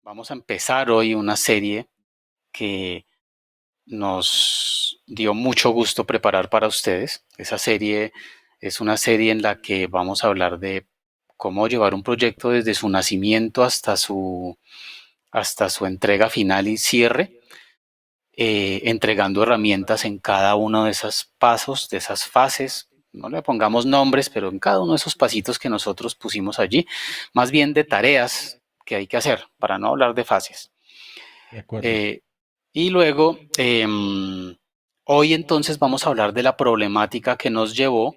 Vamos a empezar hoy una serie que nos dio mucho gusto preparar para ustedes. Esa serie es una serie en la que vamos a hablar de cómo llevar un proyecto desde su nacimiento hasta su entrega final y cierre, entregando herramientas en cada uno de esos pasos, de esas fases. No le pongamos nombres, pero en cada uno de esos pasitos que nosotros pusimos allí, más bien de tareas que hay que hacer, para no hablar de fases. De acuerdo. Eh, y luego, hoy entonces vamos a hablar de la problemática que nos llevó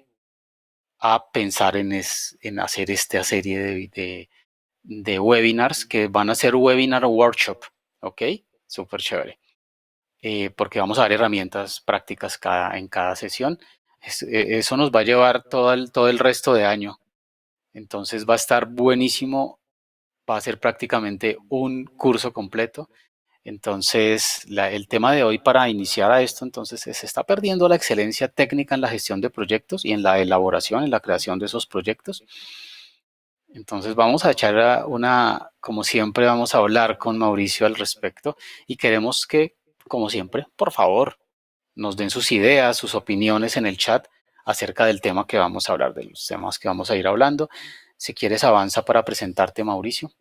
a pensar en hacer esta serie de webinars que van a ser webinar workshop, ¿ok? Súper chévere. Porque vamos a dar herramientas prácticas en cada sesión. Eso nos va a llevar todo el resto de año. Entonces va a estar buenísimo, va a ser prácticamente un curso completo. Entonces, el tema de hoy para iniciar a esto, entonces, se está perdiendo la excelencia técnica en la gestión de proyectos y en la elaboración, en la creación de esos proyectos. Entonces, vamos a echar como siempre, vamos a hablar con Mauricio al respecto y queremos que, como siempre, por favor, nos den sus ideas, sus opiniones en el chat acerca del tema que vamos a hablar, de los temas que vamos a ir hablando. Si quieres, avanza para presentarte, Mauricio.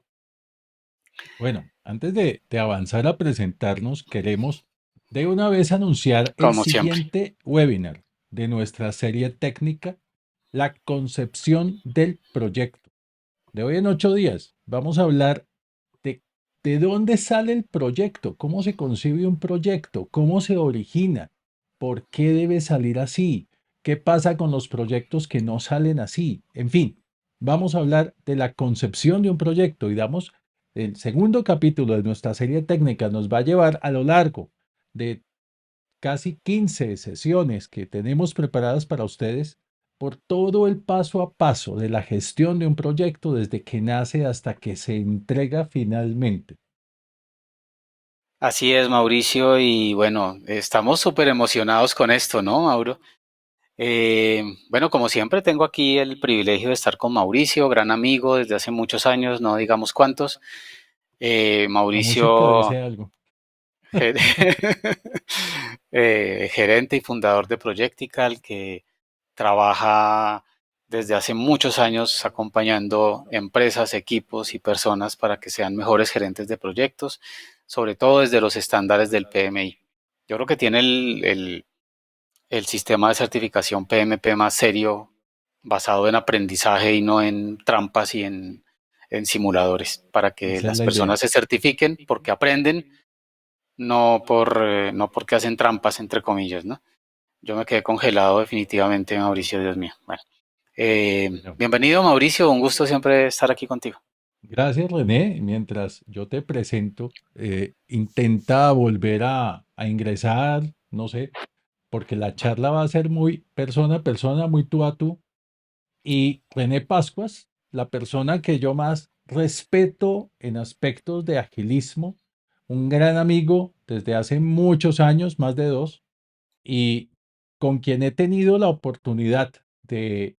Bueno, antes de avanzar a presentarnos, queremos de una vez anunciar el Como siempre. siguiente webinar de nuestra serie técnica, la concepción del proyecto. De hoy en 8 días vamos a hablar de, de dónde sale el proyecto, cómo se concibe un proyecto, cómo se origina, por qué debe salir así, qué pasa con los proyectos que no salen así. En fin, vamos a hablar de la concepción de un proyecto y damos el segundo capítulo de nuestra serie técnica nos va a llevar a lo largo de casi 15 sesiones que tenemos preparadas para ustedes por todo el paso a paso de la gestión de un proyecto desde que nace hasta que se entrega finalmente. Así es, Mauricio, y bueno, estamos súper emocionados con esto, ¿no, Mauro? Bueno, como siempre, tengo aquí el privilegio de estar con Mauricio, gran amigo desde hace muchos años, no digamos cuántos. La música Mauricio, dice algo. ger- gerente y fundador de Projectical, que trabaja desde hace muchos años acompañando empresas, equipos y personas para que sean mejores gerentes de proyectos, sobre todo desde los estándares del PMI. Yo creo que tiene el sistema de certificación PMP más serio, basado en aprendizaje y no en trampas y en simuladores, para que Esa es las la personas idea. se certifiquen porque aprenden, no porque hacen trampas, entre comillas, ¿no? Yo me quedé congelado definitivamente, Mauricio, Dios mío. Bueno, Bueno, bienvenido, Mauricio, un gusto siempre estar aquí contigo. gracias René. Mientras yo te presento, intenta volver a ingresar, no sé, porque la charla va a ser muy persona a persona, muy tú a tú. Y René Pascuas, la persona que yo más respeto en aspectos de agilismo, un gran amigo desde hace muchos años, más de dos, y con quien he tenido la oportunidad de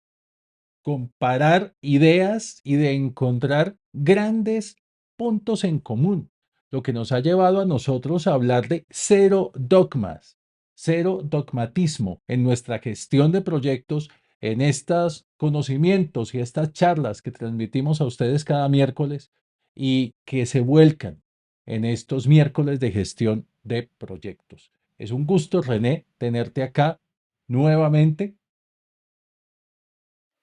comparar ideas y de encontrar grandes puntos en común, lo que nos ha llevado a nosotros a hablar de cero dogmas, cero dogmatismo en nuestra gestión de proyectos, en estos conocimientos y estas charlas que transmitimos a ustedes cada miércoles y que se vuelcan en estos miércoles de gestión de proyectos. Es un gusto, René, tenerte acá nuevamente.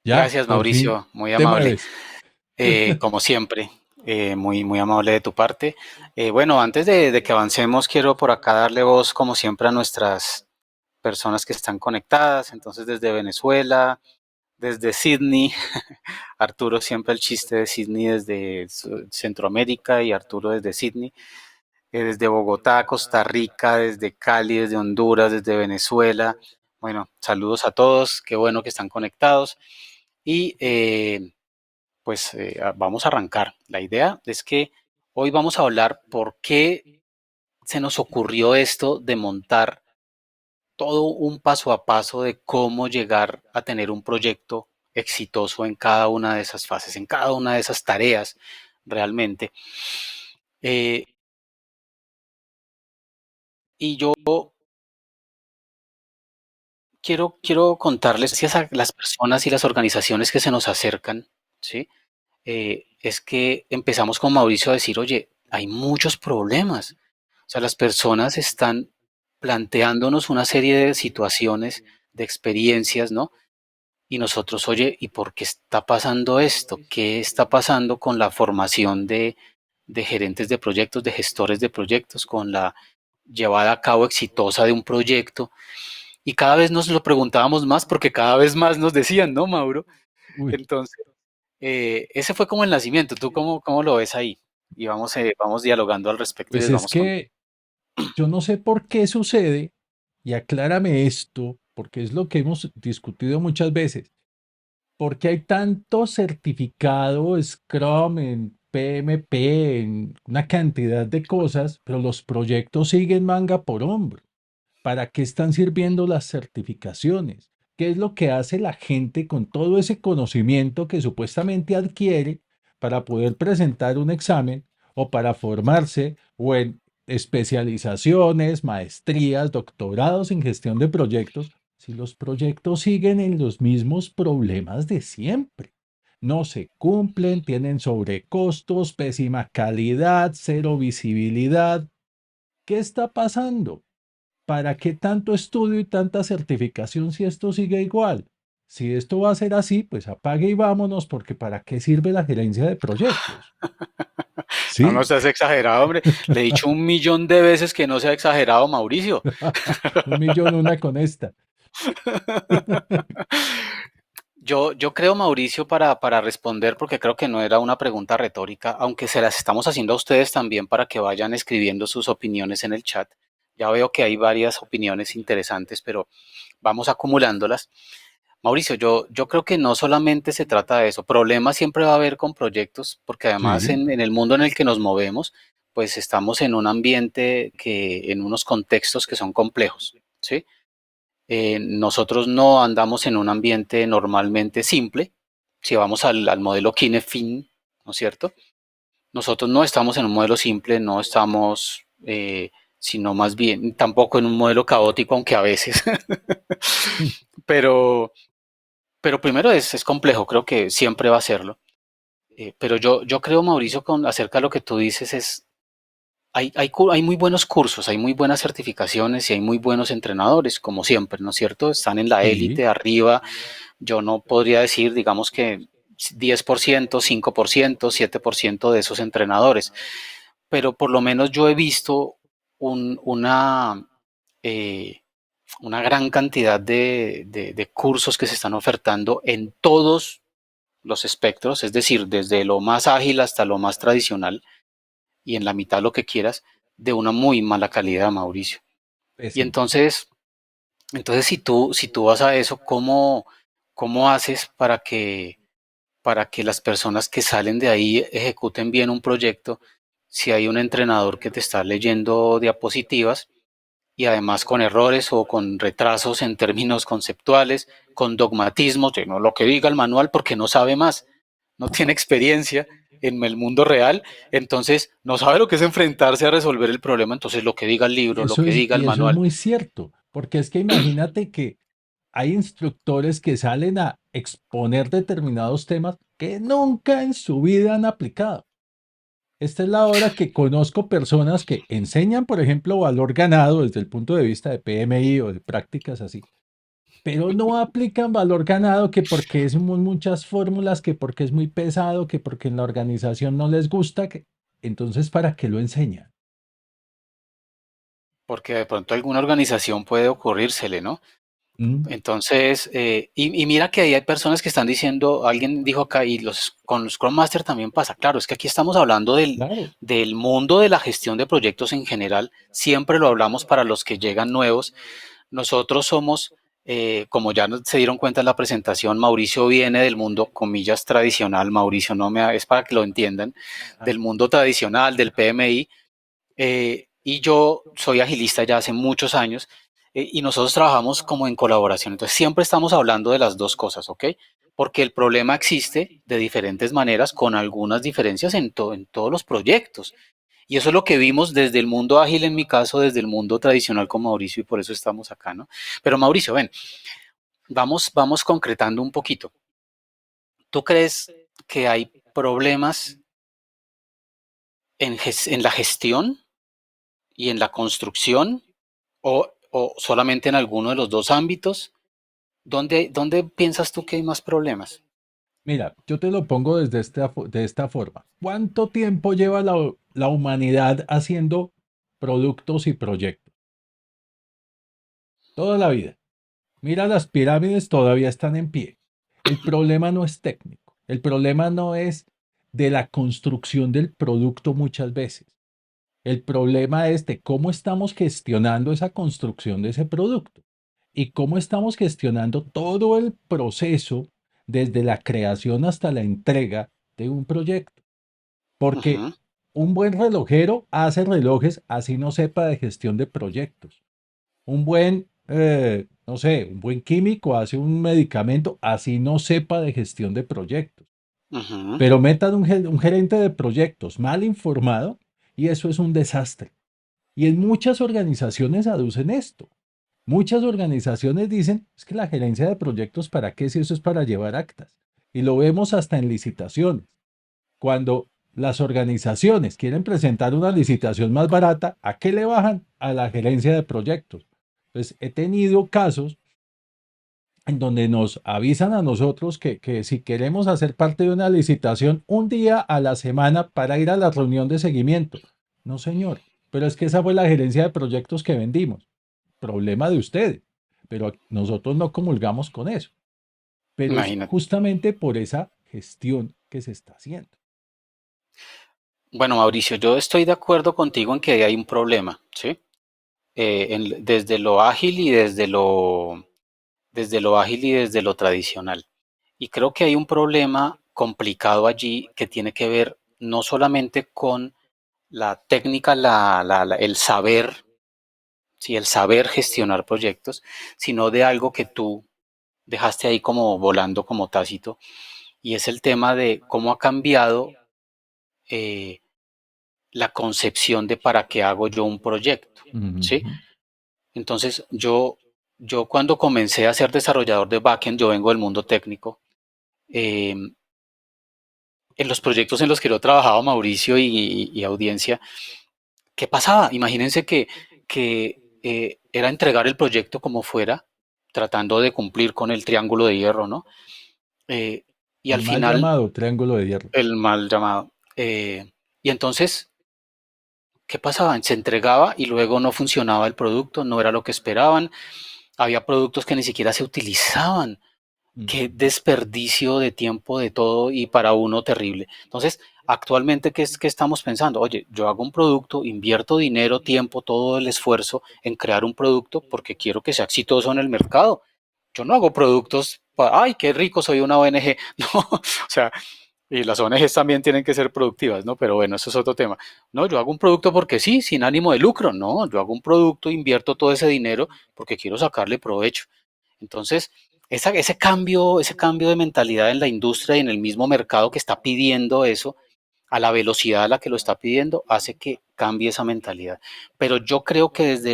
Ya, Gracias, por fin Mauricio, muy te amable. mueves. Como siempre, muy, muy amable de tu parte. Bueno, antes de que avancemos, quiero por acá darle voz, como siempre, a nuestras personas que están conectadas. Entonces, desde Venezuela, desde Sydney, Arturo siempre el chiste de Sydney desde Centroamérica y Arturo desde Sydney, desde Bogotá, Costa Rica, desde Cali, desde Honduras, desde Venezuela. Bueno, saludos a todos, qué bueno que están conectados. Y pues vamos a arrancar. La idea es que hoy vamos a hablar por qué se nos ocurrió esto de montar todo un paso a paso de cómo llegar a tener un proyecto exitoso en cada una de esas fases, en cada una de esas tareas realmente. Eh, y yo quiero contarles, gracias a las personas y las organizaciones que se nos acercan, ¿sí? Es que empezamos con Mauricio a decir, oye, hay muchos problemas. O sea, las personas están planteándonos una serie de situaciones, de experiencias, ¿no? Y nosotros, oye, ¿y por qué está pasando esto? ¿Qué está pasando con la formación de gerentes de proyectos, de gestores de proyectos, con la llevada a cabo exitosa de un proyecto? Y cada vez nos lo preguntábamos más porque cada vez más nos decían, ¿no, Mauro? Uy, Entonces, ese fue como el nacimiento. ¿Tú cómo lo ves ahí? Y vamos dialogando al respecto y pues les es vamos con... que yo no sé por qué sucede, y aclárame esto, porque es lo que hemos discutido muchas veces. ¿Por qué hay tanto certificado Scrum en PMP, en una cantidad de cosas, pero los proyectos siguen manga por hombro? ¿Para qué están sirviendo las certificaciones? ¿Qué es lo que hace la gente con todo ese conocimiento que supuestamente adquiere para poder presentar un examen o para formarse o en especializaciones, maestrías, doctorados en gestión de proyectos, si los proyectos siguen en los mismos problemas de siempre? No se cumplen, tienen sobrecostos, pésima calidad, cero visibilidad. ¿Qué está pasando? ¿Para qué tanto estudio y tanta certificación si esto sigue igual? Si esto va a ser así, pues apague y vámonos, porque ¿para qué sirve la gerencia de proyectos? No, no ¿Sí? seas exagerado, hombre. Le he dicho 1 millón de veces que no sea exagerado, Mauricio. 1 millón una con esta. Yo creo, Mauricio, para responder, porque creo que no era una pregunta retórica, aunque se las estamos haciendo a ustedes también para que vayan escribiendo sus opiniones en el chat. Ya veo que hay varias opiniones interesantes, pero vamos acumulándolas. Mauricio, yo creo que no solamente se trata de eso. Problemas siempre va a haber con proyectos, porque además Sí, en el mundo en el que nos movemos, pues estamos en un ambiente que, en unos contextos que son complejos, ¿sí? Nosotros no andamos en un ambiente normalmente simple. Si vamos al modelo Kinefin, ¿no es cierto? Nosotros no estamos en un modelo simple, no estamos, sino más bien, tampoco en un modelo caótico, aunque a veces. pero, pero primero es complejo, creo que siempre va a serlo. Pero yo creo, Mauricio, acerca de lo que tú dices, hay muy buenos cursos, hay muy buenas certificaciones y hay muy buenos entrenadores, como siempre, ¿no es cierto? Están en la sí, élite, arriba. Yo no podría decir, digamos que 10%, 5%, 7% de esos entrenadores, pero por lo menos yo he visto un, eh, una gran cantidad de cursos que se están ofertando en todos los espectros, es decir, desde lo más ágil hasta lo más tradicional y en la mitad lo que quieras, de una muy mala calidad, Mauricio. Y pésimo. entonces si tú vas a eso, ¿cómo haces para que las personas que salen de ahí ejecuten bien un proyecto si hay un entrenador que te está leyendo diapositivas y además con errores o con retrasos en términos conceptuales, con dogmatismos, de no lo que diga el manual porque no sabe más, no tiene experiencia en el mundo real, entonces no sabe lo que es enfrentarse a resolver el problema, entonces lo que diga el libro, lo que diga el Y eso es manual. muy cierto, porque es que imagínate que hay instructores que salen a exponer determinados temas que nunca en su vida han aplicado. Esta es la hora que conozco personas que enseñan, por ejemplo, valor ganado desde el punto de vista de PMI o de prácticas así, pero no aplican valor ganado que porque es muchas fórmulas, que porque es muy pesado, que porque en la organización no les gusta, que entonces ¿para qué lo enseñan? Porque de pronto alguna organización puede ocurrírsele, ¿no? ¿Mm? Entonces, y mira que ahí hay personas que están diciendo, alguien dijo acá, y con los Scrum Master también pasa, claro, es que aquí estamos hablando Claro, del mundo de la gestión de proyectos en general, siempre lo hablamos para los que llegan nuevos. Nosotros somos, como ya se dieron cuenta en la presentación, Mauricio viene del mundo, comillas, tradicional, Mauricio no me, es para que lo entiendan, del mundo tradicional, del PMI, y yo soy agilista ya hace muchos años, y nosotros trabajamos como en colaboración. Entonces siempre estamos hablando de las dos cosas, ¿ok? Porque el problema existe de diferentes maneras, con algunas diferencias en todos los proyectos. Y eso es lo que vimos desde el mundo ágil, en mi caso, desde el mundo tradicional con Mauricio, y por eso estamos acá, ¿no? Pero Mauricio, ven, vamos concretando un poquito. ¿Tú crees que hay problemas en la gestión y en la construcción o solamente en alguno de los dos ámbitos? ¿Dónde piensas tú que hay más problemas? Mira, yo te lo pongo desde de esta forma. ¿Cuánto tiempo lleva la humanidad haciendo productos y proyectos? Toda la vida. Mira, las pirámides todavía están en pie. El problema no es técnico. El problema no es de la construcción del producto muchas veces. El problema es de cómo estamos gestionando esa construcción de ese producto y cómo estamos gestionando todo el proceso desde la creación hasta la entrega de un proyecto. Porque Ujú, un buen relojero hace relojes así no sepa de gestión de proyectos. Un buen, no sé, un buen químico hace un medicamento así no sepa de gestión de proyectos. ujú, Pero metan un gerente de proyectos mal informado y eso es un desastre. Y en muchas organizaciones aducen esto. Muchas organizaciones dicen, es que la gerencia de proyectos, ¿para qué si eso es para llevar actas? Y lo vemos hasta en licitaciones. Cuando las organizaciones quieren presentar una licitación más barata, ¿a qué le bajan? A la gerencia de proyectos. Entonces, he tenido casos en donde nos avisan a nosotros que si queremos hacer parte de una licitación un día a la semana para ir a la reunión de seguimiento. No, señor, pero es que esa fue la gerencia de proyectos que vendimos. Problema de ustedes, pero nosotros no comulgamos con eso. Pero es imagínate. justamente por esa gestión que se está haciendo. Bueno, Mauricio, yo estoy de acuerdo contigo en que hay un problema, ¿sí? Desde lo ágil y desde lo ágil y desde lo tradicional. Y creo que hay un problema complicado allí que tiene que ver no solamente con la técnica, el saber, sí, el saber gestionar proyectos, sino de algo que tú dejaste ahí como volando, como tácito, y es el tema de cómo ha cambiado eh, la concepción de para qué hago yo un proyecto, ¿sí? Ujú. Entonces, yo cuando comencé a ser desarrollador de backend, yo vengo del mundo técnico, eh, en los proyectos en los que yo trabajaba, Mauricio y audiencia, ¿qué pasaba? Imagínense que era entregar el proyecto como fuera, tratando de cumplir con el triángulo de hierro, ¿no? Eh, y al El mal final, llamado triángulo de hierro. el mal llamado. Y entonces, ¿qué pasaba? Se entregaba y luego no funcionaba el producto, no era lo que esperaban. Había productos que ni siquiera se utilizaban. Qué Ujú. desperdicio de tiempo de todo y para uno terrible. Entonces, actualmente, ¿qué estamos pensando? Oye, yo hago un producto, invierto dinero, tiempo, todo el esfuerzo en crear un producto porque quiero que sea exitoso en el mercado. Yo no hago productos para, ay, qué rico, soy una ONG. No, o sea, y las ONGs también tienen que ser productivas, ¿no? Pero bueno, eso es otro tema. No, yo hago un producto porque sí, sin ánimo de lucro. No, yo hago un producto, invierto todo ese dinero porque quiero sacarle provecho. Entonces, ese cambio de mentalidad en la industria y en el mismo mercado que está pidiendo eso, a la velocidad a la que lo está pidiendo, hace que cambie esa mentalidad. Pero yo creo que desde,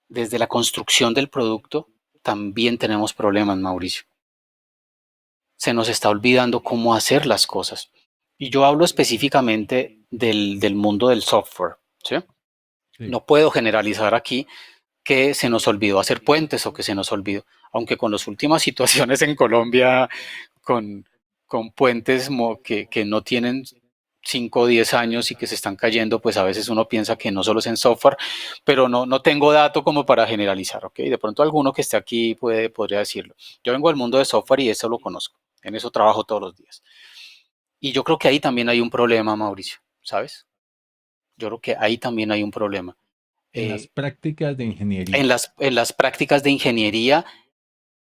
desde la construcción del producto también tenemos problemas, Mauricio. Se nos está olvidando cómo hacer las cosas. Y yo hablo específicamente del mundo del software, ¿sí? Sí. No puedo generalizar aquí que se nos olvidó hacer puentes o que se nos olvidó, aunque con las últimas situaciones en Colombia, con, con puentes que no tienen 5 o 10 años y que se están cayendo, pues a veces uno piensa que no solo es en software, pero no tengo dato como para generalizar, ¿ok? De pronto alguno que esté aquí podría decirlo. Yo vengo del mundo de software y eso lo conozco, en eso trabajo todos los días. Y yo creo que ahí también hay un problema, Mauricio, ¿sabes? Yo creo que ahí también hay un problema. En las Eh, prácticas de ingeniería. en las prácticas de ingeniería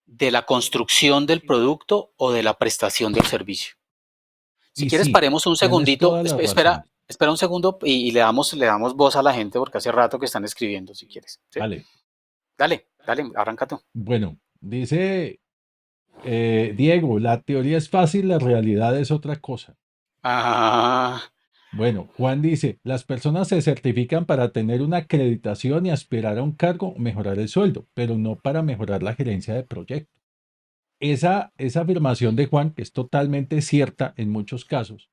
de la construcción del producto o de la prestación del servicio. Si Y quieres, sí, paremos un tienes segundito, toda la razón. espera un segundo y le damos voz a la gente porque hace rato que están escribiendo, si quieres. ¿Sí? Vale. Dale, arranca tú. Bueno, dice Diego, la teoría es fácil, la realidad es otra cosa. Ah, Bueno, Juan dice, las personas se certifican para tener una acreditación y aspirar a un cargo o mejorar el sueldo, pero no para mejorar la gerencia de proyecto. Esa afirmación de Juan, que es totalmente cierta en muchos casos,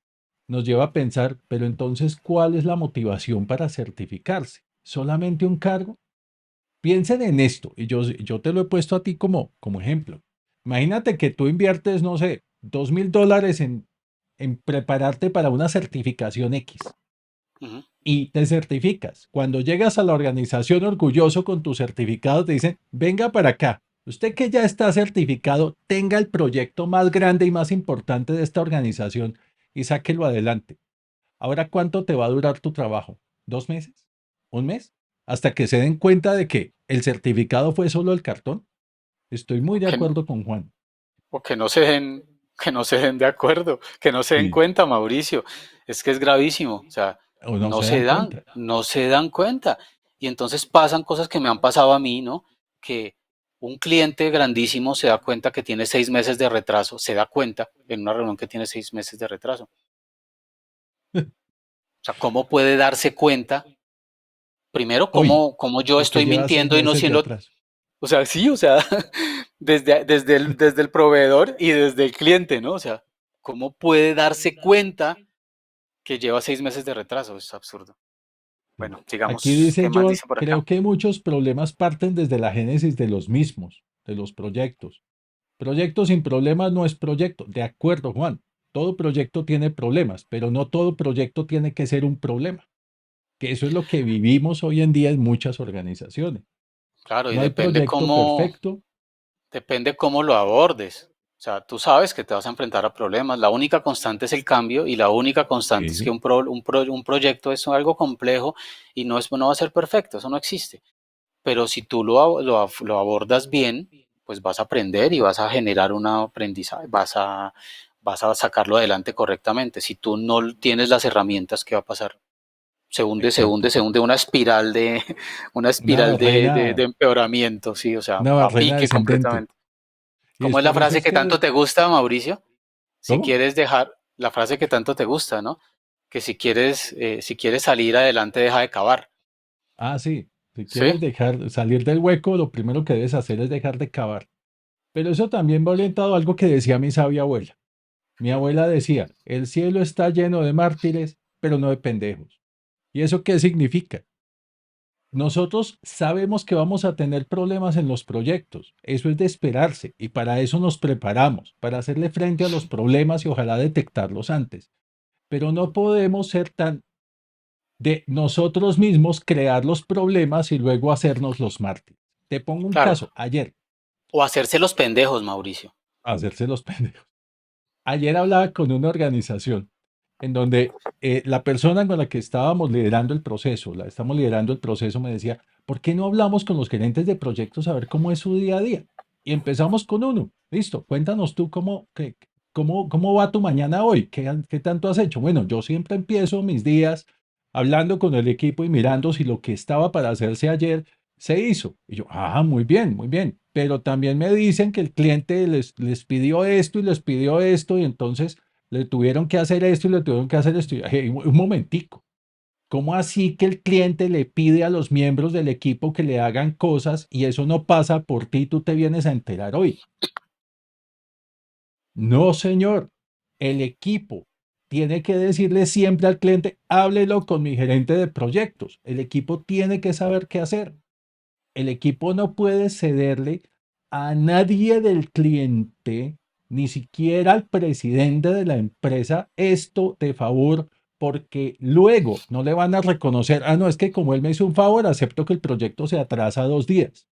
nos lleva a pensar, pero entonces, ¿cuál es la motivación para certificarse? ¿Solamente un cargo? Piensen en esto, y yo te lo he puesto a ti como ejemplo. Imagínate que tú inviertes, no sé, $2,000 en prepararte para una certificación X ujú. y te certificas. Cuando llegas a la organización orgulloso con tu certificado, te dicen, venga para acá. Usted que ya está certificado, tenga el proyecto más grande y más importante de esta organización y sáquelo adelante. Ahora, ¿cuánto te va a durar tu trabajo? ¿2 meses? ¿Un mes? Hasta que se den cuenta de que el certificado fue solo el cartón. Estoy muy O de que no, acuerdo con Juan. o que no se den de acuerdo, que no se den Sí. cuenta, Mauricio. Es que es gravísimo. O sea, O no se dan cuenta. no se dan cuenta. Y entonces pasan cosas que me han pasado a mí, ¿no? Que un cliente grandísimo se da cuenta que tiene 6 meses de retraso, se da cuenta en una reunión que tiene 6 meses de retraso. O sea, ¿cómo puede darse cuenta? Primero, Hoy, cómo yo porque estoy lleva seis mintiendo y no meses de siendo, atraso. o sea, sí, o sea, desde el proveedor y desde el cliente, ¿no? O sea, ¿cómo puede darse cuenta que lleva 6 meses de retraso? Es absurdo. Sí. Bueno, Aquí sigamos, ¿qué dice más Joel, dice por acá? creo que muchos problemas parten desde la génesis de los mismos, de los proyectos. Proyecto sin problemas no es proyecto. De acuerdo, Juan. Todo proyecto tiene problemas, pero no todo proyecto tiene que ser un problema. Que eso es lo que vivimos hoy en día en muchas organizaciones. Claro, y No hay proyecto perfecto. depende cómo lo abordes. O sea, tú sabes que te vas a enfrentar a problemas. La única constante es el cambio y la única constante es que Sí, un proyecto es algo complejo y no va a ser perfecto, eso no existe. Pero si tú lo abordas bien, pues vas a aprender y vas a generar un aprendizaje, vas a sacarlo adelante correctamente. Si tú no tienes las herramientas, ¿qué va a pasar? exacto. Se hunde una Una espiral de barrena, empeoramiento, sí, o sea, una a barrena pique descendente. completamente. Y ¿Cómo es es la por eso frase es que tanto que, te gusta, Mauricio? Si ¿cómo? quieres dejar, la frase que tanto te gusta, ¿no? Que si quieres salir adelante, deja de cavar. Ah, sí. Si ¿Sí? quieres dejar salir del hueco, lo primero que debes hacer es dejar de cavar. Pero eso también va orientado a algo que decía mi sabia abuela. Mi abuela decía, el cielo está lleno de mártires, pero no de pendejos. ¿Y eso qué significa? Nosotros sabemos que vamos a tener problemas en los proyectos. Eso es de esperarse y para eso nos preparamos, para hacerle frente a los problemas y ojalá detectarlos antes. Pero no podemos ser tan de nosotros mismos crear los problemas y luego hacernos los mártires. Te pongo un Claro. caso. Ayer, O hacerse los pendejos, Mauricio. hacerse los pendejos. Ayer hablaba con una organización en donde la persona con la que estábamos liderando el proceso, estamos liderando el proceso, me decía, ¿por qué no hablamos con los gerentes de proyectos a ver cómo es su día a día? Y empezamos con uno. Listo, cuéntanos tú cómo va tu mañana hoy, qué tanto has hecho. Bueno, yo siempre empiezo mis días hablando con el equipo y mirando si lo que estaba para hacerse ayer se hizo. Y yo, muy bien, muy bien. Pero también me dicen que el cliente les pidió esto y les pidió esto y entonces le tuvieron que hacer esto y le tuvieron que hacer esto. Y, "Hey, un momentico, ¿cómo así que el cliente le pide a los miembros del equipo que le hagan cosas y eso no pasa por ti, tú te vienes a enterar hoy? No, señor. El equipo tiene que decirle siempre al cliente, háblelo con mi gerente de proyectos. El equipo tiene que saber qué hacer. El equipo no puede cederle a nadie del cliente, ni siquiera al presidente de la empresa, esto de favor, porque luego no le van a reconocer, no, es que como él me hizo un favor, acepto que el proyecto se atrasa 2 días.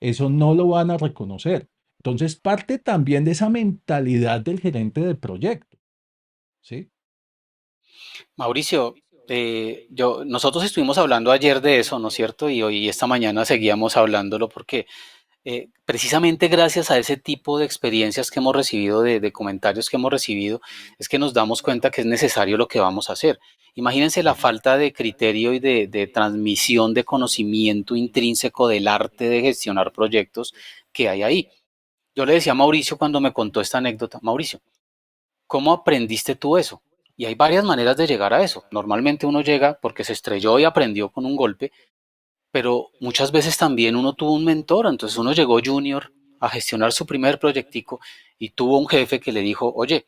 Eso no lo van a reconocer. Entonces, parte también de esa mentalidad del gerente de proyecto, ¿sí? Mauricio, nosotros estuvimos hablando ayer de eso, ¿no es cierto? Y hoy, esta mañana seguíamos hablándolo porque precisamente gracias a ese tipo de experiencias que hemos recibido, de comentarios que hemos recibido, es que nos damos cuenta que es necesario lo que vamos a hacer. Imagínense la Sí. falta de criterio y de transmisión de conocimiento intrínseco del arte de gestionar proyectos que hay ahí. Yo le decía a Mauricio cuando me contó esta anécdota, Mauricio, ¿cómo aprendiste tú eso? Y hay varias maneras de llegar a eso. Normalmente uno llega porque se estrelló y aprendió con un golpe, pero muchas veces también uno tuvo un mentor, entonces uno llegó junior a gestionar su primer proyectico y tuvo un jefe que le dijo, oye,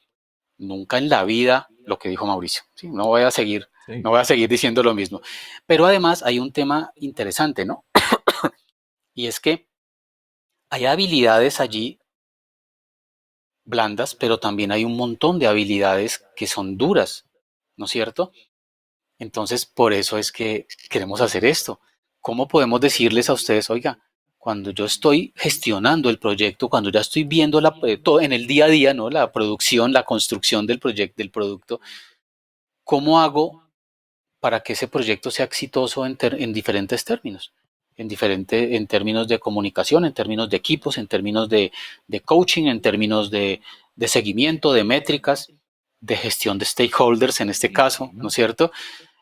nunca en la vida lo que dijo Mauricio, ¿sí? Sí, No voy a seguir diciendo lo mismo. Pero además hay un tema interesante, ¿no? Y es que hay habilidades allí blandas, pero también hay un montón de habilidades que son duras, ¿no es cierto? Entonces, por eso es que queremos hacer esto. ¿Cómo podemos decirles a ustedes, oiga, cuando yo estoy gestionando el proyecto, cuando ya estoy viendo todo en el día a día, ¿no? La producción, la construcción del proyecto, del producto, ¿cómo hago para que ese proyecto sea exitoso en diferentes términos? En términos de comunicación, en términos de equipos, en términos de coaching, en términos de seguimiento, de métricas, de gestión de stakeholders en este caso, ¿no es cierto?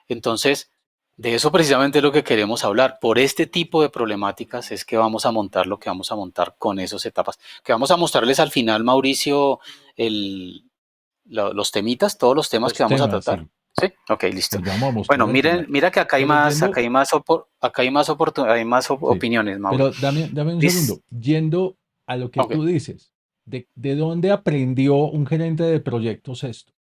Entonces, de eso precisamente es lo que queremos hablar. Por este tipo de problemáticas es que vamos a montar lo que vamos a montar con esas etapas. Que vamos a mostrarles al final, Mauricio, el, los temitas, todos los temas que los vamos a temas, tratar. sí, ¿Sí? Ok, listo. los vamos a Bueno, mostrar al miren, final. mira que Pero acá yendo, hay más, hay más sí, opiniones, Mauro. pero dame un Listo. segundo. Yendo a lo que Ok. tú dices, de dónde aprendió un gerente de proyectos esto?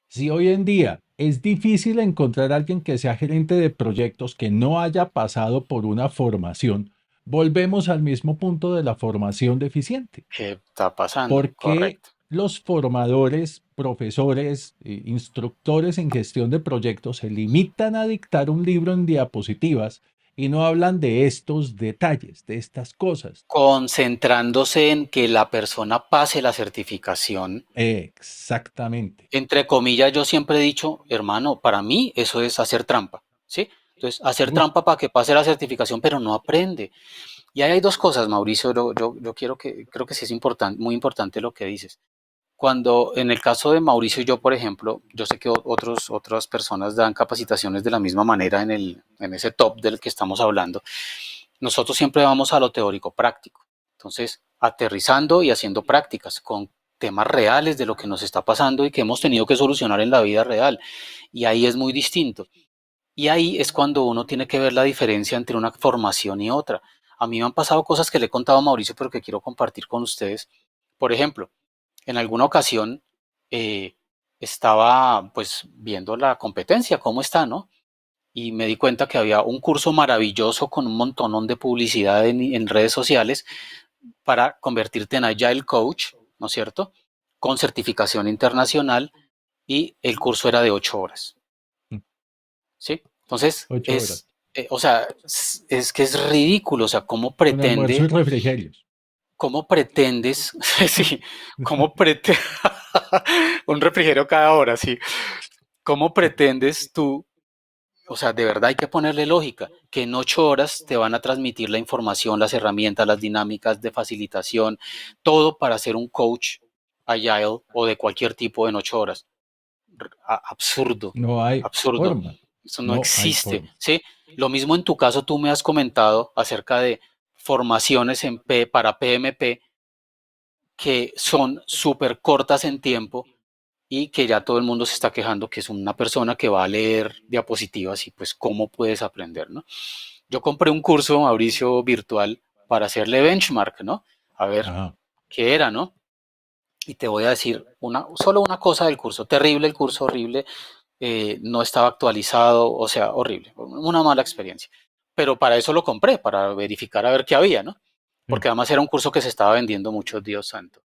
Si hoy en día es difícil encontrar a alguien que sea gerente de proyectos que no haya pasado por una formación, volvemos al mismo punto de la formación deficiente. ¿Qué está pasando? ¿Por qué Correcto. los formadores, profesores, instructores en gestión de proyectos se limitan a dictar un libro en diapositivas y no hablan de estos detalles, de estas cosas? Concentrándose en que la persona pase la certificación. Exactamente. Entre comillas, yo siempre he dicho, hermano, para mí eso es hacer trampa, ¿sí? Entonces, hacer Uf, trampa para que pase la certificación, pero no aprende. Y ahí hay dos cosas, Mauricio, yo creo que sí es importante, muy importante lo que dices. Cuando, en el caso de Mauricio y yo, por ejemplo, yo sé que otras personas dan capacitaciones de la misma manera en ese top del que estamos hablando. Nosotros siempre vamos a lo teórico práctico. Entonces, aterrizando y haciendo prácticas con temas reales de lo que nos está pasando y que hemos tenido que solucionar en la vida real. Y ahí es muy distinto. Y ahí es cuando uno tiene que ver la diferencia entre una formación y otra. A mí me han pasado cosas que le he contado a Mauricio, pero que quiero compartir con ustedes. Por ejemplo, en alguna ocasión eh, estaba pues viendo la competencia, cómo está, ¿no? Y me di cuenta que había un curso maravilloso con un montonón de publicidad en redes sociales para convertirte en Agile Coach, ¿no es cierto? Con certificación internacional y el curso era de 8 horas, ¿sí? Entonces, 8 horas. o sea, es que es ridículo, o sea, Con almuerzo y refrigerios. cómo pretendes, sí, cómo pretendes, un refrigerio cada hora, sí, cómo pretendes tú. O sea, de verdad hay que ponerle lógica, que en 8 horas te van a transmitir la información, las herramientas, las dinámicas de facilitación, todo para ser un coach agile o de cualquier tipo en 8 horas. Absurdo, No hay absurdo. forma. Eso no No hay existe, forma. ¿sí? Lo mismo en tu caso, tú me has comentado acerca de formaciones para PMP que son súper cortas en tiempo y que ya todo el mundo se está quejando que es una persona que va a leer diapositivas y pues cómo puedes aprender, ¿no? Yo compré un curso, Mauricio, virtual para hacerle benchmark, ¿no? A ver Ajá. qué era, ¿no? Y te voy a decir solo una cosa del curso, terrible el curso, horrible, no estaba actualizado, o sea, horrible, una mala experiencia. Pero para eso lo compré, para verificar a ver qué había, ¿no? Sí. Porque además era un curso que se estaba vendiendo mucho, Dios santo.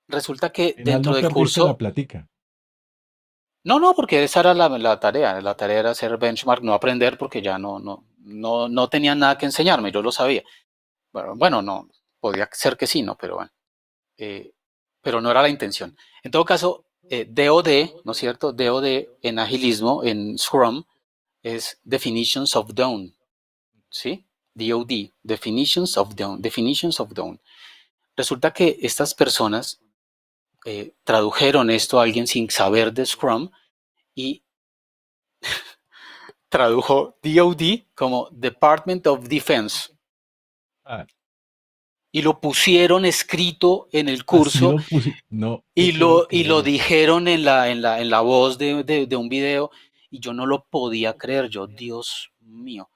Resulta que Al final dentro no del perdiste la curso. platica. No, porque esa era la tarea. La tarea era hacer benchmark, no aprender, porque ya no tenían nada que enseñarme, yo lo sabía. Bueno, no, podía ser que sí, ¿no? Pero bueno, eh, pero no era la intención. En todo caso, DOD, ¿no es cierto? DOD en agilismo, en Scrum, es Definitions of Done, ¿sí? DOD, Definitions of Done. Resulta que estas personas tradujeron esto a alguien sin saber de Scrum y tradujo DOD como Department of Defense. Ah, y lo pusieron escrito en el Así curso lo puse. No te y puedo lo creer. dijeron en la voz de un video y yo no lo podía creer, yo, Dios mío.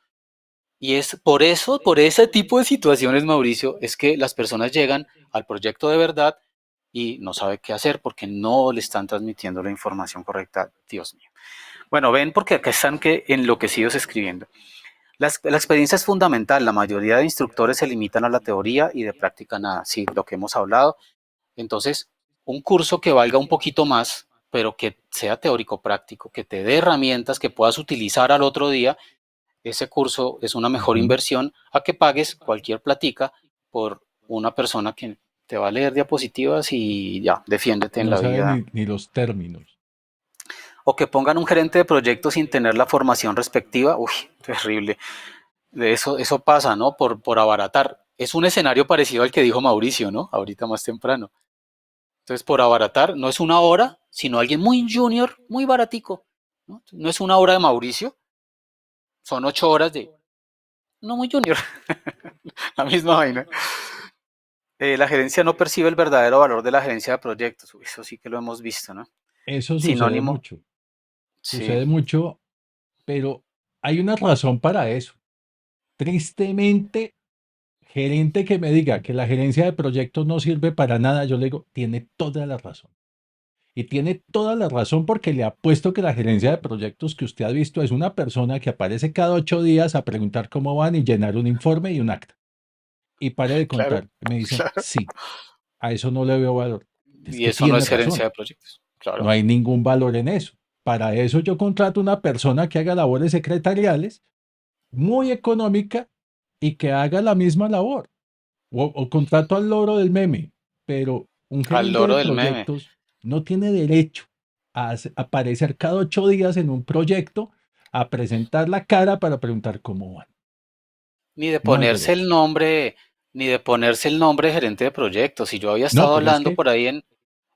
Y es por ese tipo de situaciones, Mauricio, es que las personas llegan al proyecto de verdad y no sabe qué hacer porque no le están transmitiendo la información correcta. Dios mío. Bueno, ven porque acá están que enloquecidos escribiendo. La experiencia es fundamental. La mayoría de instructores se limitan a la teoría y de práctica nada. Sí, lo que hemos hablado. Entonces, un curso que valga un poquito más, pero que sea teórico práctico, que te dé herramientas que puedas utilizar al otro día, ese curso es una mejor Ujú. inversión a que pagues cualquier platica por una persona que te va a leer diapositivas y ya, defiéndete en No la sabe vida. ni los términos. O que pongan un gerente de proyecto sin tener la formación respectiva. Uy, terrible. Eso pasa, ¿no? Por abaratar. Es un escenario parecido al que dijo Mauricio, ¿no? Ahorita más temprano. Entonces, por abaratar, no es una hora, sino alguien muy junior, muy baratico. No, no es una hora de Mauricio, son 8 horas de no muy junior. La misma vaina. La gerencia no percibe el verdadero valor de la gerencia de proyectos. Uy, eso sí que lo hemos visto, ¿no? Eso Sinónimo. Sí, sucede mucho, pero hay una razón para eso. Tristemente, gerente que me diga que la gerencia de proyectos no sirve para nada, yo le digo, tiene toda la razón. Y tiene toda la razón porque le apuesto que la gerencia de proyectos que usted ha visto es una persona que aparece cada 8 días a preguntar cómo van y llenar un informe y un acta. Y pare de claro, contar. Me dicen, claro. sí, a eso no le veo valor. Es Y que eso no tiene es gerencia razón. de proyectos. No Claro. hay ningún valor en eso. Para eso yo contrato una persona que haga labores secretariales muy económica y que haga la misma labor. O contrato al loro del meme, pero un Al gerente de loro del meme. proyectos no tiene derecho a aparecer cada 8 días en un proyecto a presentar la cara para preguntar cómo van. Ni de No hay ponerse el derecho. nombre, ni de ponerse el nombre de gerente de proyectos. Y yo había No, estado pero es hablando que por ahí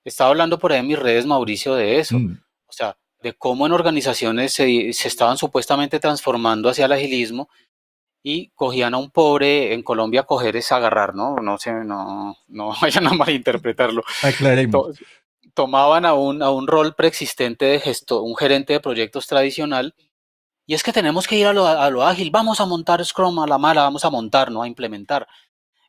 estaba hablando por ahí en mis redes, Mauricio, de eso. mm, O sea, de cómo en organizaciones se estaban supuestamente transformando hacia el agilismo y cogían a un pobre, en Colombia coger es agarrar, ¿no? No sé, no vayan a malinterpretarlo. aclaremos. To- Tomaban a un rol preexistente de gesto, un gerente de proyectos tradicional, y es que tenemos que ir a lo ágil, vamos a montar Scrum a la mala, vamos a montar, no a implementar.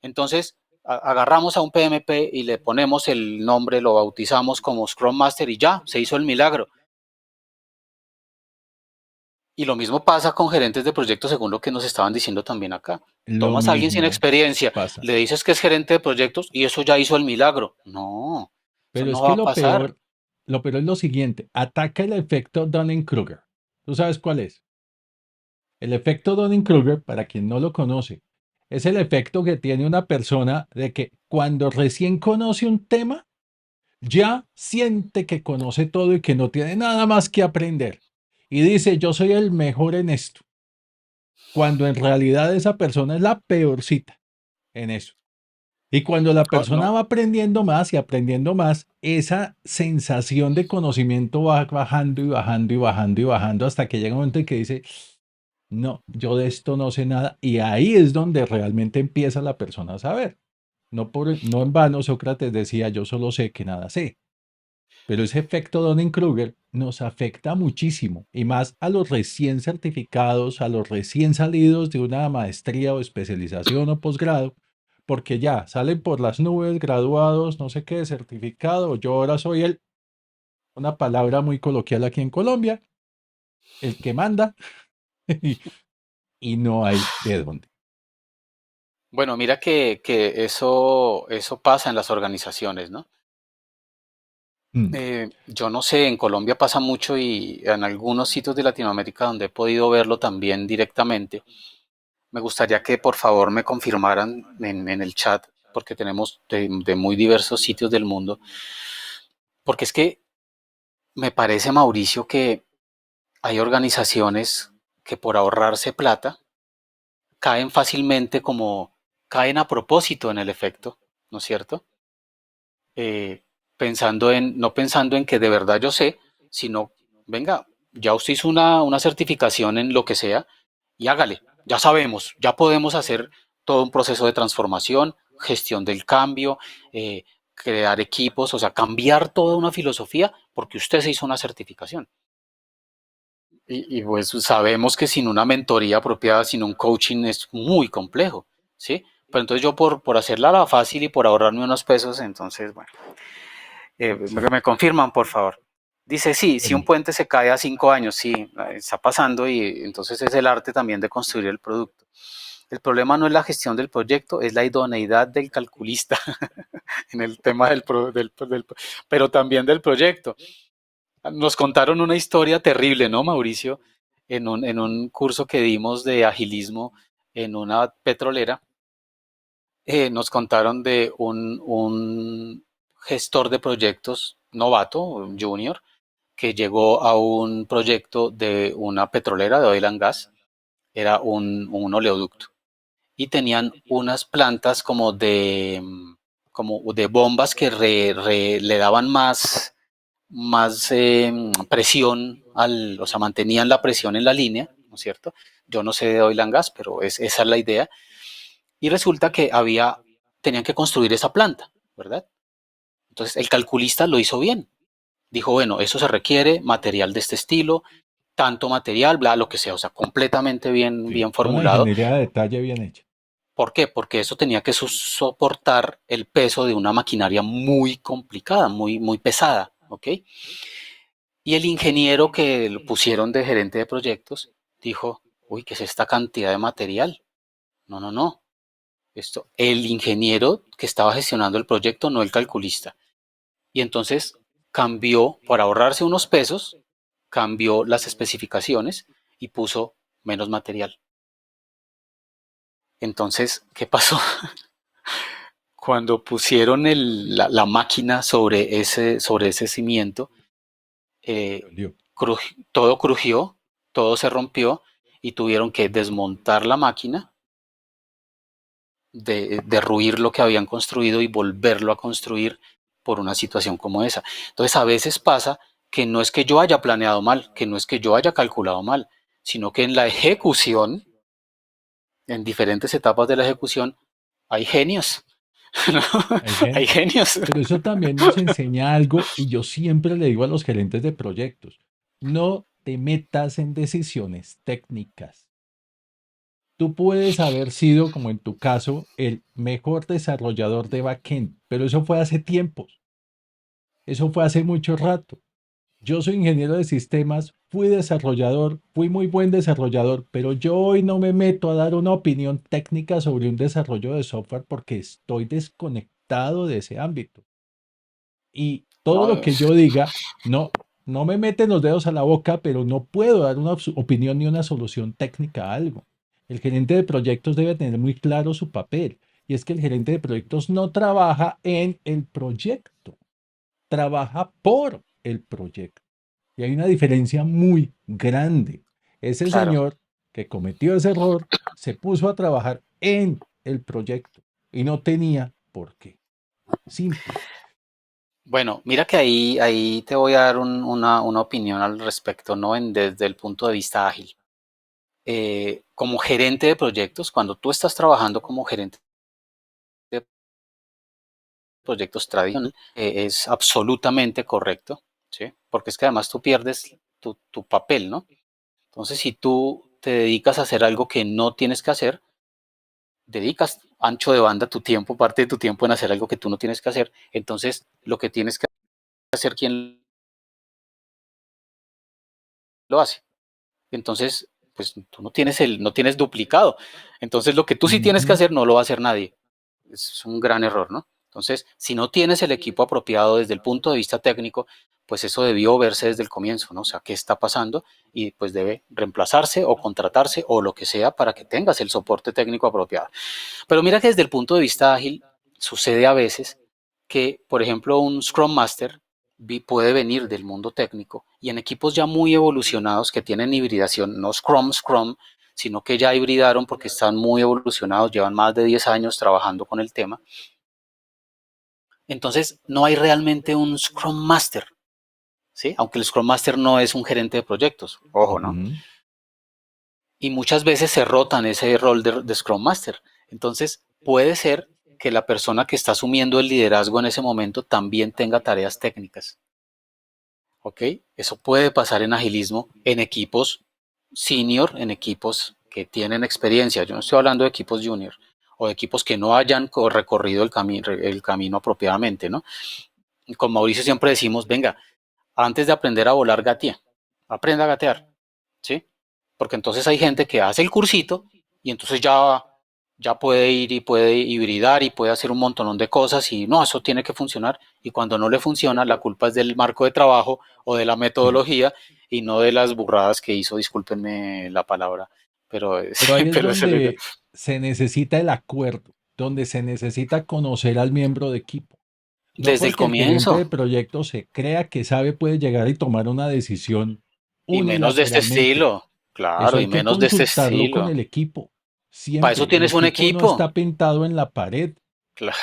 Entonces, agarramos a un PMP y le ponemos el nombre, lo bautizamos como Scrum Master y ya, se hizo el milagro. Y lo mismo pasa con gerentes de proyectos según lo que nos estaban diciendo también acá. Lo Tomas a alguien sin mismo experiencia, pasa. le dices que es gerente de proyectos y eso ya hizo el milagro. No, eso Pero es no que va a pasar. lo peor es lo siguiente. Ataca el efecto Dunning-Kruger. ¿Tú sabes cuál es? El efecto Dunning-Kruger, para quien no lo conoce, es el efecto que tiene una persona de que cuando recién conoce un tema, ya siente que conoce todo y que no tiene nada más que aprender. Y dice, yo soy el mejor en esto, cuando en realidad esa persona es la peorcita en eso. Y cuando la No, persona no. va aprendiendo más y aprendiendo más, esa sensación de conocimiento va bajando y bajando y bajando y bajando hasta que llega un momento en que dice, no, yo de esto no sé nada. Y ahí es donde realmente empieza la persona a saber. No en vano Sócrates decía, yo solo sé que nada sé. Pero ese efecto Dunning-Kruger nos afecta muchísimo y más a los recién certificados, a los recién salidos de una maestría o especialización o posgrado, porque ya salen por las nubes, graduados, no sé qué, certificado. Yo ahora soy una palabra muy coloquial aquí en Colombia, el que manda y, y no hay de dónde. Bueno, mira que eso pasa en las organizaciones, ¿no? Mm, Yo no sé, en Colombia pasa mucho y en algunos sitios de Latinoamérica donde he podido verlo también directamente. Me gustaría que por favor me confirmaran en el chat, porque tenemos de muy diversos sitios del mundo, porque es que me parece, Mauricio, que hay organizaciones que por ahorrarse plata caen fácilmente como caen a propósito en el efecto, ¿no es cierto? Eh, no pensando en que de verdad yo sé, sino, venga, ya usted hizo una certificación en lo que sea y hágale, ya sabemos, ya podemos hacer todo un proceso de transformación, gestión del cambio, crear equipos, o sea, cambiar toda una filosofía porque usted se hizo una certificación. Pues sabemos que sin una mentoría apropiada, sin un coaching es muy complejo, ¿sí? Pero entonces yo por hacerla la fácil y por ahorrarme unos pesos, entonces, bueno, Sí. me confirman, por favor. Dice, sí, si un Bueno, puente se cae a 5 años, sí, está pasando y entonces es el arte también de construir el producto. El problema no es la gestión del proyecto, es la idoneidad del calculista en el tema pero también del proyecto. Nos contaron una historia terrible, ¿no, Mauricio? En un curso que dimos de agilismo en una petrolera, nos contaron de un gestor de proyectos novato, un junior, que llegó a un proyecto de una petrolera de oil and gas, era un oleoducto, y tenían unas plantas como de bombas que le daban más presión, o sea, mantenían la presión en la línea, ¿no es cierto? Yo no sé de oil and gas, pero esa es la idea. Y resulta que tenían que construir esa planta, ¿verdad? Entonces el calculista lo hizo bien. Dijo, bueno, eso se requiere material de este estilo, tanto material, bla, lo que sea, o sea, completamente bien, sí, bien una formulado. ingeniería de detalle bien hecha. ¿Por qué? Porque eso tenía que soportar el peso de una maquinaria muy complicada, muy, muy pesada, ¿ok? Y el ingeniero que lo pusieron de gerente de proyectos dijo, uy, ¿qué es esta cantidad de material? No, no, no. El ingeniero que estaba gestionando el proyecto, no el calculista. Y entonces cambió, para ahorrarse unos pesos, cambió las especificaciones y puso menos material. Entonces, ¿qué pasó? Cuando pusieron la máquina sobre ese cimiento, Se eh, hundió. todo crujió, todo se rompió y tuvieron que desmontar la máquina, derruir lo que habían construido y volverlo a construir por una situación como esa. Entonces a veces pasa que no es que yo haya planeado mal, que no es que yo haya calculado mal, sino que en la ejecución, en diferentes etapas de la ejecución, hay genios. ¿No? Hay Hay genios. genios. Pero eso también nos enseña algo y yo siempre le digo a los gerentes de proyectos, no te metas en decisiones técnicas. Tú puedes haber sido, como en tu caso, el mejor desarrollador de backend, pero eso fue hace tiempos, eso fue hace mucho rato. Yo soy ingeniero de sistemas, fui desarrollador, fui muy buen desarrollador, pero yo hoy no me meto a dar una opinión técnica sobre un desarrollo de software porque estoy desconectado de ese ámbito. Y todo lo No, que yo diga, no me meten los dedos a la boca, pero no puedo dar una opinión ni una solución técnica a algo. El gerente de proyectos debe tener muy claro su papel. Y es que el gerente de proyectos no trabaja en el proyecto, trabaja por el proyecto. Y hay una diferencia muy grande. Ese claro. señor que cometió ese error se puso a trabajar en el proyecto y no tenía por qué. Simple. Bueno, mira que ahí te voy a dar una opinión al respecto, ¿no? Desde el punto de vista ágil. Como gerente de proyectos, cuando tú estás trabajando como gerente de proyectos tradicional, es absolutamente correcto, ¿sí? Porque es que además tú pierdes tu papel, ¿no? Entonces, si tú te dedicas a hacer algo que no tienes que hacer, dedicas ancho de banda tu tiempo, parte de tu tiempo en hacer algo que tú no tienes que hacer, entonces lo que tienes que hacer, ¿quién lo hace? Entonces, pues tú no tienes duplicado. Entonces, lo que tú sí tienes que Ujú. hacer no lo va a hacer nadie. Es un gran error, ¿no? Entonces, si no tienes el equipo apropiado desde el punto de vista técnico, pues eso debió verse desde el comienzo, ¿no? O sea, ¿qué está pasando? Y pues debe reemplazarse o contratarse o lo que sea para que tengas el soporte técnico apropiado. Pero mira que desde el punto de vista ágil sucede a veces que, por ejemplo, un Scrum Master puede venir del mundo técnico y en equipos ya muy evolucionados que tienen hibridación, no Scrum, sino que ya hibridaron porque están muy evolucionados, llevan más de 10 años trabajando con el tema. Entonces, no hay realmente un Scrum Master, ¿sí? Aunque el Scrum Master no es un gerente de proyectos, ojo, ¿no? Ujú. Y muchas veces se rotan ese rol de Scrum Master. Entonces, puede ser que la persona que está asumiendo el liderazgo en ese momento también tenga tareas técnicas. ¿Ok? Eso puede pasar en agilismo en equipos senior, en equipos que tienen experiencia. Yo no estoy hablando de equipos junior o de equipos que no hayan recorrido el camino apropiadamente, ¿no? Y con Mauricio siempre decimos, venga, antes de aprender a volar, gatea. Aprenda a gatear, ¿sí? Porque entonces hay gente que hace el cursito y entonces ya puede ir y puede hibridar y puede hacer un montonón de cosas y no, eso tiene que funcionar. Y cuando no le funciona, la culpa es del marco de trabajo o de la Sí. metodología y no de las burradas que hizo, discúlpenme la palabra, pero, Pero ahí es pero es el, donde se necesita el acuerdo, donde se necesita conocer al miembro de equipo. No desde el porque el gerente comienzo, de proyecto se crea que sabe, puede llegar y tomar una decisión y menos de este unilateralmente. estilo, Eso claro, y hay que menos de este consultarlo con estilo. el equipo. Para eso Siempre. El tienes un equipo no equipo. está pintado en la pared. Claro,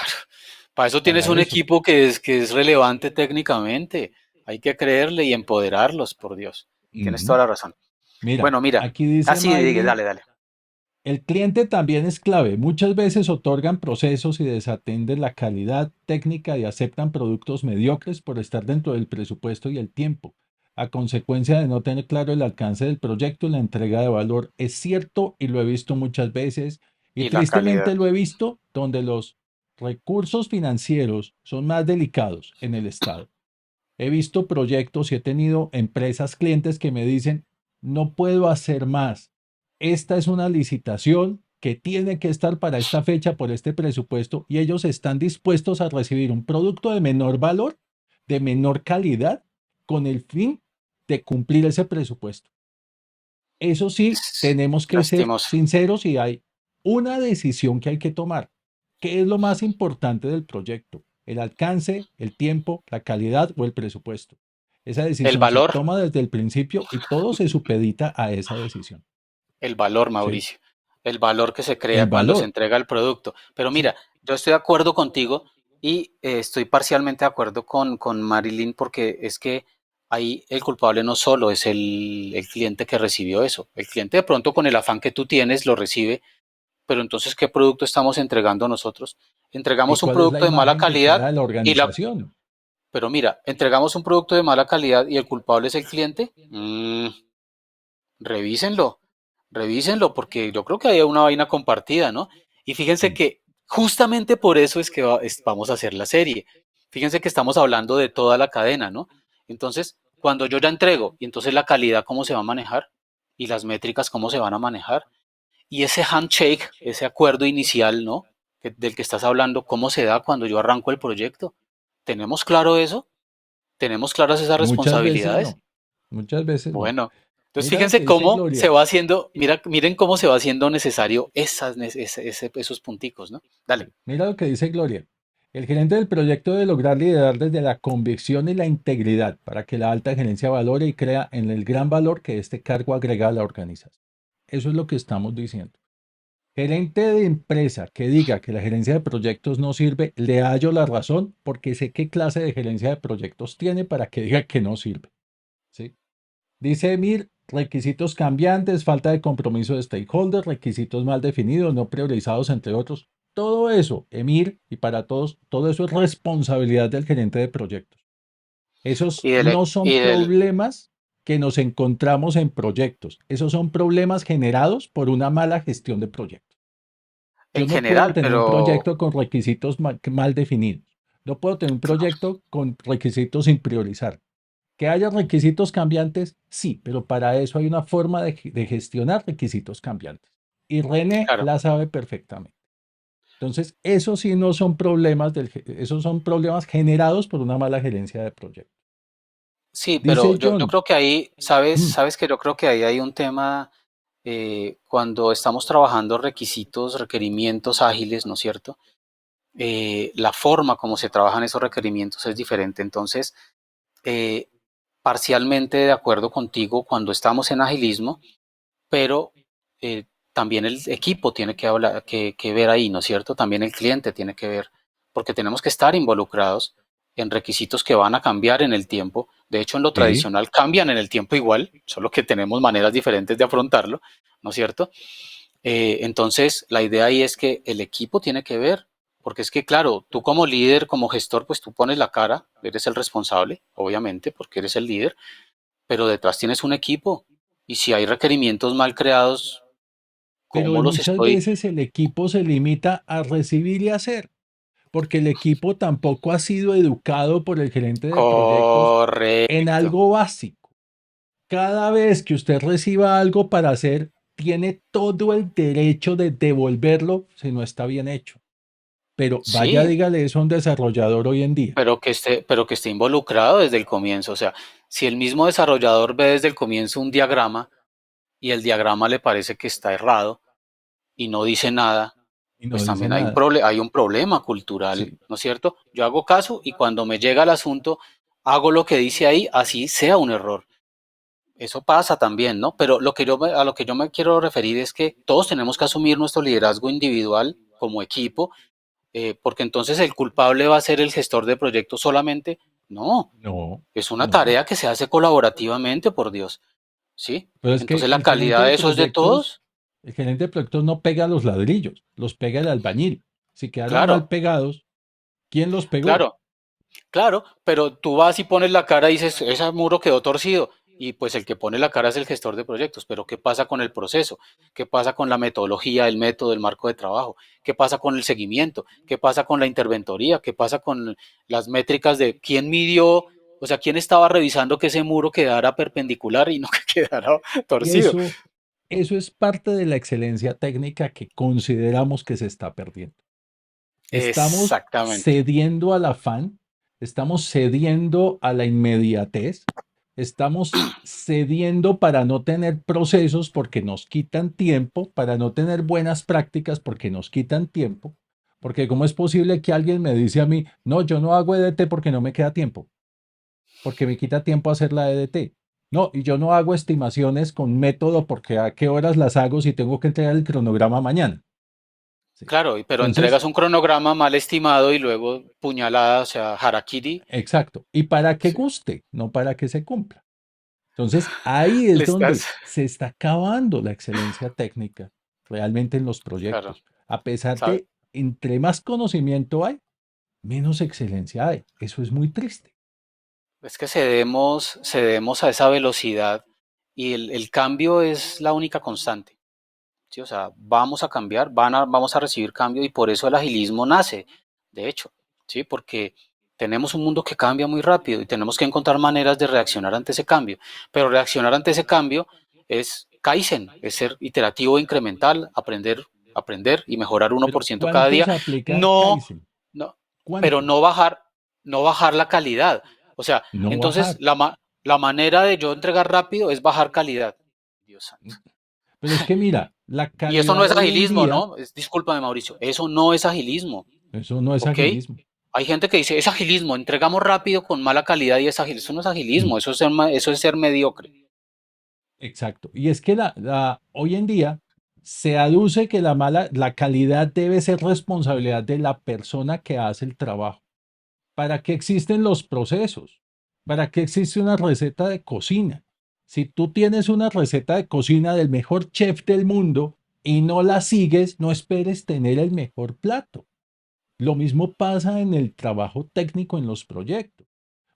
para eso tienes Para un eso. equipo que es relevante técnicamente. Hay que creerle y empoderarlos, por Dios. Tienes Ujú. toda la razón. Mira, Bueno, mira. aquí dice Así, Marilyn, dale, dale. el cliente también es clave. Muchas veces otorgan procesos y desatienden la calidad técnica y aceptan productos mediocres por estar dentro del presupuesto y el tiempo, a consecuencia de no tener claro el alcance del proyecto y la entrega de valor. Es cierto y lo he visto muchas veces y Y la calidad. tristemente lo he visto donde los recursos financieros son más delicados en el Estado. He visto proyectos y he tenido empresas clientes que me dicen, no puedo hacer más. Esta es una licitación que tiene que estar para esta fecha por este presupuesto y ellos están dispuestos a recibir un producto de menor valor, de menor calidad, con el fin de cumplir ese presupuesto. Eso sí, Es tenemos que ser lastimoso. sinceros y hay una decisión que hay que tomar. ¿Qué es lo más importante del proyecto? ¿El alcance, el tiempo, la calidad o el presupuesto? Esa El decisión se valor, toma desde el principio y todo se supedita a esa decisión. el valor, ¿Sí? Mauricio. El valor que se El crea cuando se valor. entrega el producto. Pero ¿Sí? mira, yo estoy de acuerdo contigo y estoy parcialmente de acuerdo con Marilyn porque es que ahí el culpable no solo es el cliente que recibió eso. El cliente de pronto con el afán que tú tienes lo recibe, pero entonces, ¿qué producto estamos entregando nosotros? ¿Y Entregamos un cuál es la producto de mala imagen que queda calidad de la y la... organización? Pero mira, entregamos un producto de mala calidad y el culpable es el cliente. Revísenlo, revísenlo, porque yo creo que hay una vaina compartida, ¿no? Y fíjense Mm. que justamente por eso es que vamos a hacer la serie. Fíjense que estamos hablando de toda la cadena, ¿no? Entonces, cuando yo ya entrego, y entonces la calidad, ¿cómo se va a manejar? Y las métricas, ¿cómo se van a manejar? Y ese handshake, ese acuerdo inicial, ¿no? Del que estás hablando, ¿cómo se da cuando yo arranco el proyecto? ¿Tenemos claro eso? ¿Tenemos claras esas Muchas veces responsabilidades? no. Muchas veces no. Bueno, entonces Mira lo que fíjense dice cómo se Gloria. va haciendo, miren cómo se va haciendo necesario esos punticos, ¿no? Dale. Mira lo que dice Gloria. El gerente del proyecto debe lograr liderar desde la convicción y la integridad para que la alta gerencia valore y crea en el gran valor que este cargo agrega a la organización. Eso es lo que estamos diciendo. Gerente de empresa que diga que la gerencia de proyectos no sirve, le hallo la razón porque sé qué clase de gerencia de proyectos tiene para que diga que no sirve. ¿Sí? Dice Emir, requisitos cambiantes, falta de compromiso de stakeholders, requisitos mal definidos, no priorizados, entre otros. Todo eso, Emir, y para todos, todo eso es responsabilidad del gerente de proyectos. Esos Y del, no son y del, problemas que nos encontramos en proyectos. Esos son problemas generados por una mala gestión de proyectos. Yo en no puedo general, tener un pero proyecto con requisitos mal definidos. No puedo tener un proyecto con requisitos sin priorizar. Que haya requisitos cambiantes, sí, pero para eso hay una forma de gestionar requisitos cambiantes. Y René claro, la sabe perfectamente. Entonces, esos sí no son problemas esos son problemas generados por una mala gerencia de proyecto. sí, pero Dice yo John, creo que ahí, sabes, mm, sabes que yo creo que ahí hay un tema cuando estamos trabajando requisitos, requerimientos ágiles, ¿no es cierto? La forma como se trabajan esos requerimientos es diferente. Entonces, eh, parcialmente de acuerdo contigo cuando estamos en agilismo, pero eh, también el equipo tiene que, hablar, que ver ahí, ¿no es cierto? También el cliente tiene que ver, porque tenemos que estar involucrados en requisitos que van a cambiar en el tiempo. De hecho, en lo sí, tradicional cambian en el tiempo igual, solo que tenemos maneras diferentes de afrontarlo, ¿no es cierto? Entonces, la idea ahí es que el equipo tiene que ver Porque es que, claro, tú como líder, como gestor, pues tú pones la cara, eres el responsable, obviamente, porque eres el líder, pero detrás tienes un equipo. Y si hay requerimientos mal creados, Pero ¿cómo los muchas estoy? veces el equipo se limita a recibir y hacer, porque el equipo tampoco ha sido educado por el gerente de proyectos en Correcto. algo básico. Cada vez que usted reciba algo para hacer, tiene todo el derecho de devolverlo si no está bien hecho. Pero vaya, Sí, dígale eso a un desarrollador hoy en día. pero que esté involucrado desde el comienzo. O sea, si el mismo desarrollador ve desde el comienzo un diagrama y el diagrama le parece que está errado y no dice nada, Y no pues dice también hay nada. hay un problema cultural, Sí, ¿no es cierto? Yo hago caso y cuando me llega el asunto, hago lo que dice ahí, así sea un error. Eso pasa también, ¿no? Pero a lo que yo me quiero referir es que todos tenemos que asumir nuestro liderazgo individual como equipo, porque entonces el culpable va a ser el gestor de proyectos solamente. No, no, es una no. tarea que se hace colaborativamente, por Dios, ¿sí? Pero es que Entonces la calidad de eso es de todos. el gerente de proyectos no pega los ladrillos, los pega el albañil. Si quedaron mal Claro, pegados, ¿quién los pegó? claro, claro, pero tú vas y pones la cara y dices, ese muro quedó torcido. Y pues el que pone la cara es el gestor de proyectos. Pero ¿qué pasa con el proceso? ¿Qué pasa con la metodología, el método, el marco de trabajo? ¿Qué pasa con el seguimiento? ¿Qué pasa con la interventoría? ¿Qué pasa con las métricas de quién midió? O sea, ¿quién estaba revisando que ese muro quedara perpendicular y no que quedara Y torcido? eso es parte de la excelencia técnica que consideramos que se está perdiendo. Estamos Exactamente. cediendo al afán, estamos cediendo a la inmediatez, estamos cediendo para no tener procesos porque nos quitan tiempo, para no tener buenas prácticas porque nos quitan tiempo, porque ¿cómo es posible que alguien me dice a mí, no, yo no hago EDT porque no me queda tiempo, porque me quita tiempo hacer la EDT? No, y yo no hago estimaciones con método porque a qué horas las hago si tengo que entregar el cronograma mañana. ¿Sí? Claro, pero Entonces, entregas un cronograma mal estimado y luego puñalada, o sea, harakiri. exacto. Y para que Sí. guste, no para que se cumpla. Entonces, ahí Le es donde estás, se está acabando la excelencia técnica realmente en los claro, proyectos. A pesar ¿sabe? que entre más conocimiento hay, menos excelencia hay. Eso es muy triste. Es que cedemos a esa velocidad y el cambio es la única constante. ¿Sí? O sea, vamos a cambiar, vamos a recibir cambio y por eso el agilismo nace, de hecho, ¿sí? Porque tenemos un mundo que cambia muy rápido y tenemos que encontrar maneras de reaccionar ante ese cambio. Pero reaccionar ante ese cambio es Kaizen, es ser iterativo e incremental, aprender y mejorar uno por Pero ciento cada día. ¿cuántos aplican No, Kaizen? no, pero ¿Cuántos? no bajar la calidad. O sea, No entonces bajar. la manera de yo entregar rápido es bajar calidad. Dios santo. Pero es que mira, la Y eso no calidad es hoy en agilismo, día, ¿no? Discúlpame, Mauricio, eso no es agilismo, eso no es ¿ok? agilismo. Hay gente que dice, es agilismo, entregamos rápido con mala calidad y es agilismo. Eso no es Mm, agilismo, eso es ser mediocre. exacto. Y es que hoy en día se aduce que la calidad debe ser responsabilidad de la persona que hace el trabajo. ¿Para qué existen los procesos? ¿Para qué existe una receta de cocina? Si tú tienes una receta de cocina del mejor chef del mundo y no la sigues, no esperes tener el mejor plato. Lo mismo pasa en el trabajo técnico en los proyectos.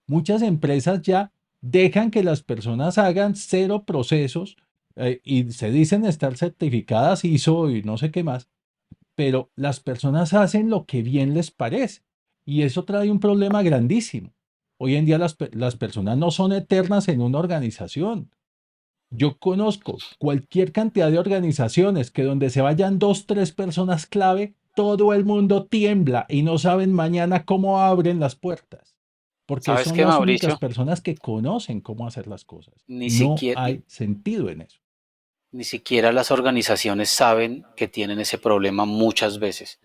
Muchas empresas ya dejan que las personas hagan cero procesos y se dicen estar certificadas ISO y no sé qué más, pero las personas hacen lo que bien les parece y eso trae un problema grandísimo. Hoy en día las personas no son eternas en una organización. Yo conozco cualquier cantidad de organizaciones que donde se vayan dos, tres personas clave, todo el mundo tiembla y no saben mañana cómo abren las puertas, porque ¿Sabes son qué, las únicas Mauricio? personas que conocen cómo hacer las cosas. Ni No siquiera, hay sentido en eso. ni siquiera las organizaciones saben que tienen ese problema muchas veces.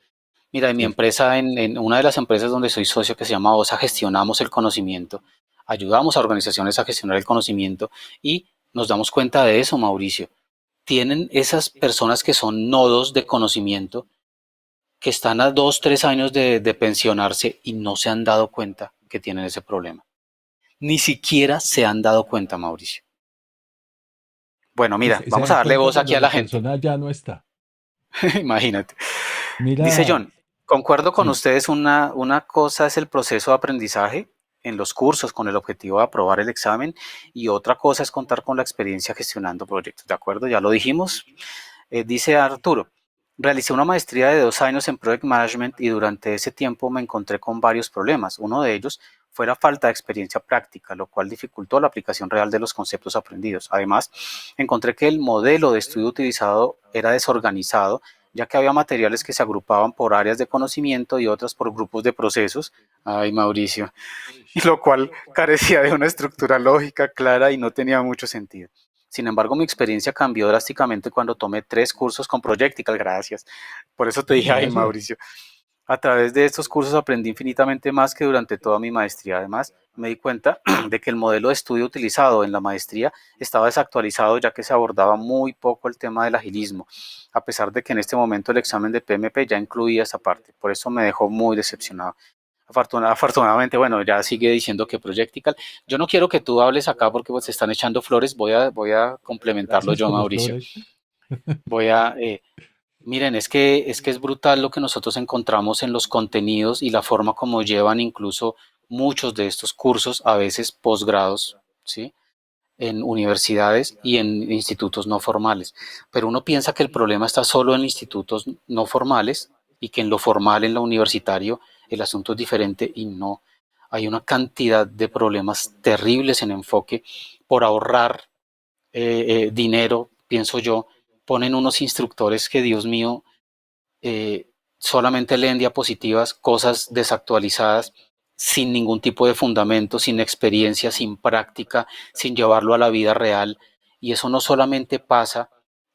Mira, en mi Sí, empresa, en una de las empresas donde soy socio que se llama OSA, gestionamos el conocimiento, ayudamos a organizaciones a gestionar el conocimiento y nos damos cuenta de eso, Mauricio. Tienen esas personas que son nodos de conocimiento que están a 2, 3 años de pensionarse y no se han dado cuenta que tienen ese problema. Ni siquiera se han dado cuenta, Mauricio. Bueno, mira, se vamos a dan darle cuenta voz cuando aquí a la la gente. persona ya no está. Imagínate. Dice Mira, John. Concuerdo con Sí, ustedes, una cosa es el proceso de aprendizaje en los cursos con el objetivo de aprobar el examen y otra cosa es contar con la experiencia gestionando proyectos, ¿de acuerdo? Ya lo dijimos. Dice Arturo, realicé una maestría de 2 años en Project Management y durante ese tiempo me encontré con varios problemas. Uno de ellos fue la falta de experiencia práctica, lo cual dificultó la aplicación real de los conceptos aprendidos. Además, encontré que el modelo de estudio utilizado era desorganizado, ya que había materiales que se agrupaban por áreas de conocimiento y otras por grupos de procesos. Ay, Mauricio, y lo cual carecía de una estructura lógica clara y no tenía mucho sentido. Sin embargo, mi experiencia cambió drásticamente cuando tomé 3 cursos con Projectical, gracias. Por eso te dije, ay, gracias. Mauricio, a través de estos cursos aprendí infinitamente más que durante toda mi maestría. Además, me di cuenta de que el modelo de estudio utilizado en la maestría estaba desactualizado ya que se abordaba muy poco el tema del agilismo, a pesar de que en este momento el examen de PMP ya incluía esa parte. Por eso me dejó muy decepcionado. Afortunadamente, bueno, ya sigue diciendo que Projectical. Yo no quiero que tú hables acá porque pues se están echando flores. Voy a complementarlo Gracias yo, por las Mauricio. flores. Voy a, miren, es que es brutal lo que nosotros encontramos en los contenidos y la forma como llevan incluso muchos de estos cursos, a veces posgrados, ¿sí? En universidades y en institutos no formales. Pero uno piensa que el problema está solo en institutos no formales y que en lo formal, en lo universitario, el asunto es diferente y no. Hay una cantidad de problemas terribles en enfoque por ahorrar dinero, pienso yo. Ponen unos instructores que, Dios mío, eh, solamente leen diapositivas, cosas desactualizadas, sin ningún tipo de fundamento, sin experiencia, sin práctica, sin llevarlo a la vida real. Y eso no solamente pasa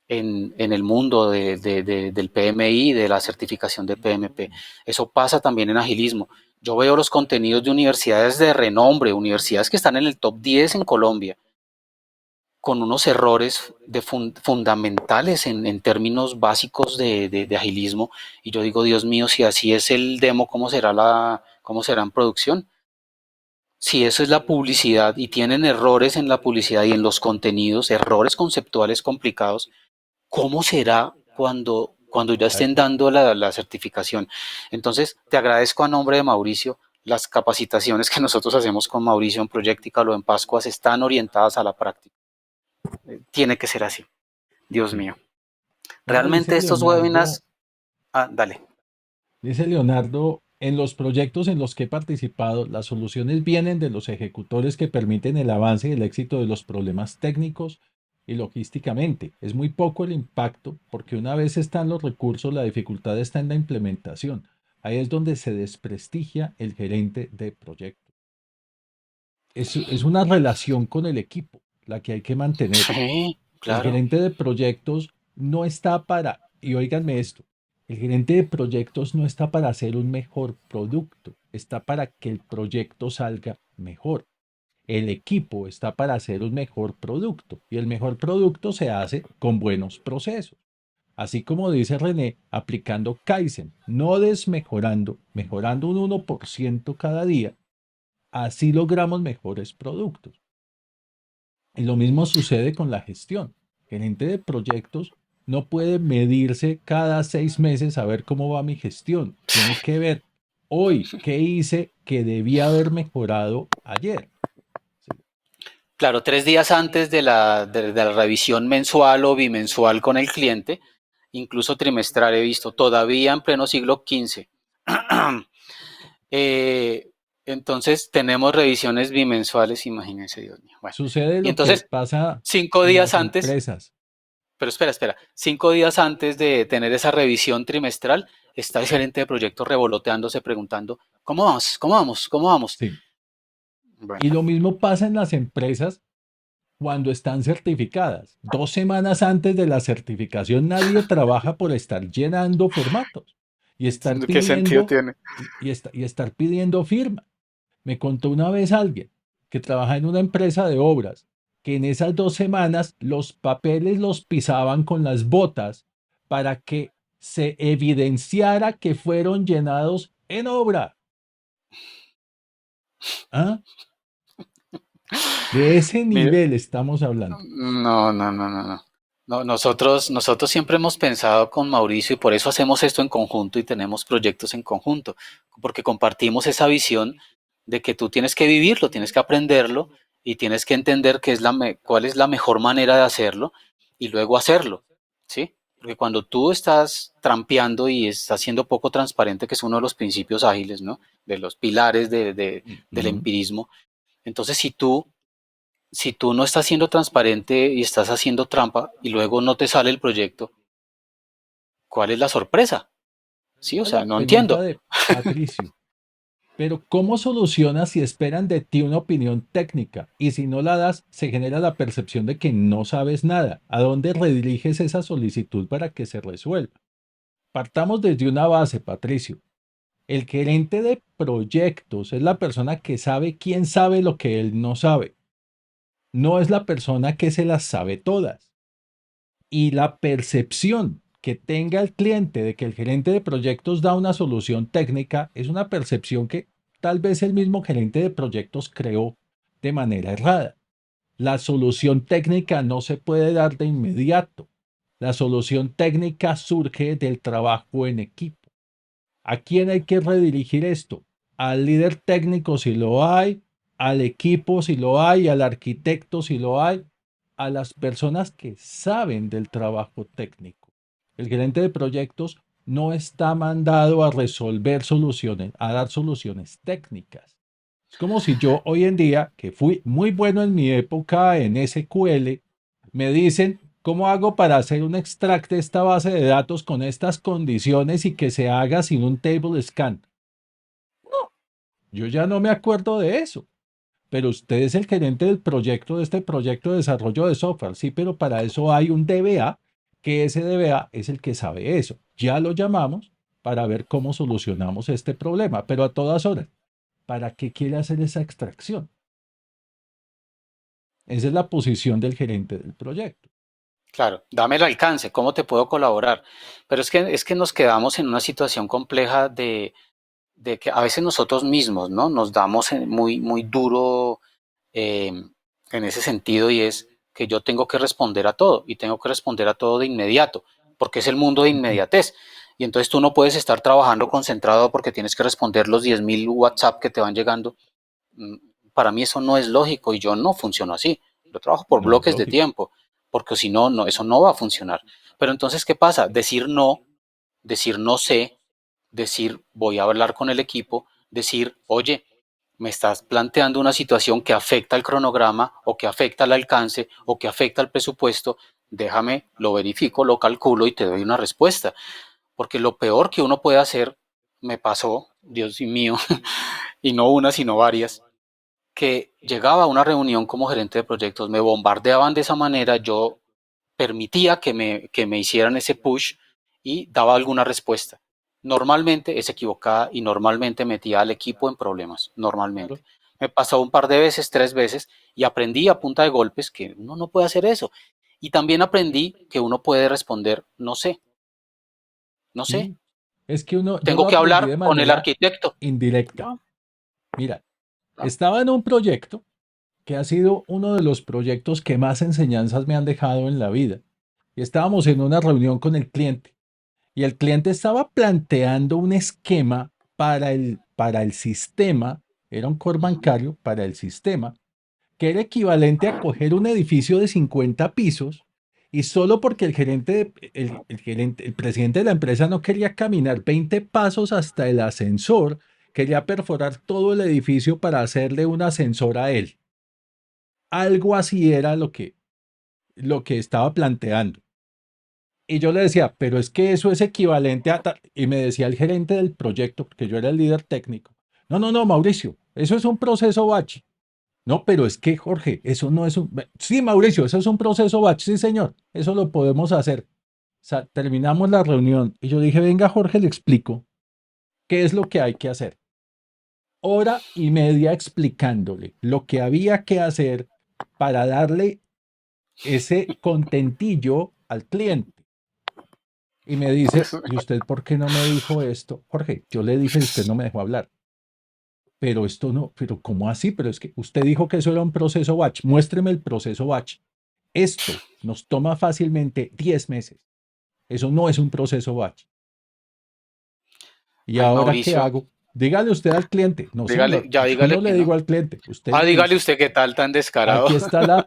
en el mundo del PMI, de la certificación de PMP, eso pasa también en agilismo. Yo veo los contenidos de universidades de renombre, universidades que están en el top 10 en Colombia, con unos errores fundamentales en términos básicos de agilismo. Y yo digo, Dios mío, si así es el demo, ¿cómo será en producción? Si eso es la publicidad y tienen errores en la publicidad y en los contenidos, errores conceptuales complicados, ¿cómo será cuando ya estén Exacto. dando la certificación? Entonces, te agradezco a nombre de Mauricio. Las capacitaciones que nosotros hacemos con Mauricio en Projectical o en Pascuas están orientadas a la práctica. Tiene que ser así. Dios Sí. mío. No, Realmente estos webinars... Ah, dale. dice Leonardo, en los proyectos en los que he participado, las soluciones vienen de los ejecutores que permiten el avance y el éxito de los problemas técnicos y logísticamente. Es muy poco el impacto porque una vez están los recursos, la dificultad está en la implementación. Ahí es donde se desprestigia el gerente de proyecto. Es una relación con el equipo la que hay que mantener. Sí, El claro. gerente de proyectos no está para, y óiganme esto, el gerente de proyectos no está para hacer un mejor producto, está para que el proyecto salga mejor. El equipo está para hacer un mejor producto y el mejor producto se hace con buenos procesos. Así como dice René, aplicando Kaizen, no desmejorando, mejorando un 1% cada día, así logramos mejores productos. Y lo mismo sucede con la gestión. El gerente de proyectos no puede medirse cada 6 meses a ver cómo va mi gestión. Tiene que ver hoy qué hice que debía haber mejorado ayer. Sí. Claro, 3 días antes de la revisión mensual o bimensual con el cliente, incluso trimestral he visto, todavía en pleno siglo XV. Eh, entonces tenemos revisiones bimensuales, imagínense, Dios mío. Bueno, Sucede y lo que entonces pasa cinco en días las antes, empresas. pero espera, 5 días antes de tener esa revisión trimestral, está el gerente de proyecto revoloteándose preguntando, ¿cómo vamos? ¿Cómo vamos? ¿Cómo vamos? Sí. Bueno, Y lo mismo pasa en las empresas cuando están certificadas. 2 semanas antes de la certificación nadie trabaja por estar llenando formatos y estar ¿qué sentido pidiendo tiene? y estar pidiendo firma. Me contó una vez alguien que trabaja en una empresa de obras que en esas 2 semanas los papeles los pisaban con las botas para que se evidenciara que fueron llenados en obra. ¿Ah? De ese Mire, nivel estamos hablando. no, no, no, no, no. No, nosotros siempre hemos pensado con Mauricio y por eso hacemos esto en conjunto y tenemos proyectos en conjunto, porque compartimos esa visión de que tú tienes que vivirlo, tienes que aprenderlo y tienes que entender cuál es la mejor manera de hacerlo y luego hacerlo, ¿sí? Porque cuando tú estás trampeando y estás siendo poco transparente, que es uno de los principios ágiles, ¿no? De los pilares del Ujú. empirismo, entonces si tú no estás siendo transparente y estás haciendo trampa y luego no te sale el proyecto, ¿cuál es la sorpresa? Sí, o Esa es sea, la no pregunta entiendo. de Patricio. Pero ¿cómo solucionas si esperan de ti una opinión técnica? Y si no la das, se genera la percepción de que no sabes nada. ¿A dónde rediriges esa solicitud para que se resuelva? Partamos desde una base, Patricio. El gerente de proyectos es la persona que sabe quién sabe lo que él no sabe. No es la persona que se las sabe todas. Y la percepción que tenga el cliente de que el gerente de proyectos da una solución técnica es una percepción que tal vez el mismo gerente de proyectos creó de manera errada. La solución técnica no se puede dar de inmediato. La solución técnica surge del trabajo en equipo. ¿A quién hay que redirigir esto? Al líder técnico si lo hay, al equipo si lo hay, al arquitecto si lo hay, a las personas que saben del trabajo técnico. El gerente de proyectos no está mandado a resolver soluciones, a dar soluciones técnicas. Es como si yo hoy en día, que fui muy bueno en mi época en SQL, me dicen, ¿cómo hago para hacer un extract de esta base de datos con estas condiciones y que se haga sin un table scan? Yo ya no me acuerdo de eso. Pero usted es el gerente del proyecto, de este proyecto de desarrollo de software. Sí, pero para eso hay un DBA, que ese DBA es el que sabe eso. Ya lo llamamos para ver cómo solucionamos este problema, pero a todas horas. ¿Para qué quiere hacer esa extracción? Esa es la posición del gerente del proyecto. Claro, dame el alcance, ¿cómo te puedo colaborar? Pero es que nos quedamos en una situación compleja de que a veces nosotros mismos, ¿no? Nos damos muy, muy duro eh, en ese sentido y es que yo tengo que responder a todo y tengo que responder a todo de inmediato, porque es el mundo de inmediatez. Y entonces tú no puedes estar trabajando concentrado porque tienes que responder los 10.000 WhatsApp que te van llegando. Mm, Para mí eso no es lógico y yo no funciono así. Yo trabajo por No es bloques de lógico. tiempo, porque si no, no, eso no va a funcionar. Pero entonces, ¿qué pasa? Decir no sé, decir voy a hablar con el equipo, decir, oye, me estás planteando una situación que afecta al cronograma o que afecta al alcance o que afecta al presupuesto, déjame, lo verifico, lo calculo y te doy una respuesta. Porque lo peor que uno puede hacer, me pasó, Dios mío, y no una, sino varias, que llegaba a una reunión como gerente de proyectos, me bombardeaban de esa manera, yo permitía que me hicieran ese push y daba alguna respuesta. Normalmente es equivocada y normalmente metía al equipo en problemas, normalmente. Claro. Me pasó un par de veces, 3 veces, y aprendí a punta de golpes que uno no puede hacer eso. Y también aprendí que uno puede responder, no sé, no sé, Sí. Es que yo lo tengo que aprendí hablar de con el manera arquitecto. indirecta. No, Mira, no. estaba en un proyecto que ha sido uno de los proyectos que más enseñanzas me han dejado en la vida. Y estábamos en una reunión con el cliente y el cliente estaba planteando un esquema para el sistema, era un core Ujú. bancario para el sistema, que era equivalente a coger un edificio de 50 pisos y solo porque el presidente de la empresa no quería caminar 20 pasos hasta el ascensor, quería perforar todo el edificio para hacerle un ascensor a él. Algo así era lo que estaba planteando. Y yo le decía, pero es que eso es equivalente a tal. Y me decía el gerente del proyecto, porque yo era el líder técnico. No, no, no, Mauricio, eso es un proceso batch. No, pero es que, Jorge, eso no es un... Sí, Mauricio, eso es un proceso batch, sí, señor, eso lo podemos hacer. O sea, terminamos la reunión y yo dije, venga, Jorge, le explico qué es lo que hay que hacer. Hora y media explicándole lo que había que hacer para darle ese contentillo al cliente. Y me dice, ¿y usted por qué no me dijo esto? Jorge, yo le dije y usted no me dejó hablar. Pero esto no, pero ¿cómo así? Pero es que usted dijo que eso era un proceso batch. Muéstreme el proceso batch. Esto nos toma fácilmente 10 meses. Eso no es un proceso batch. ¿Y Ay, ahora qué Mauricio, hago? Dígale usted al cliente. No, dígale, señor, ya yo dígale no le que digo no. al cliente. Usted Ah, me dígale dice, usted qué tal tan descarado.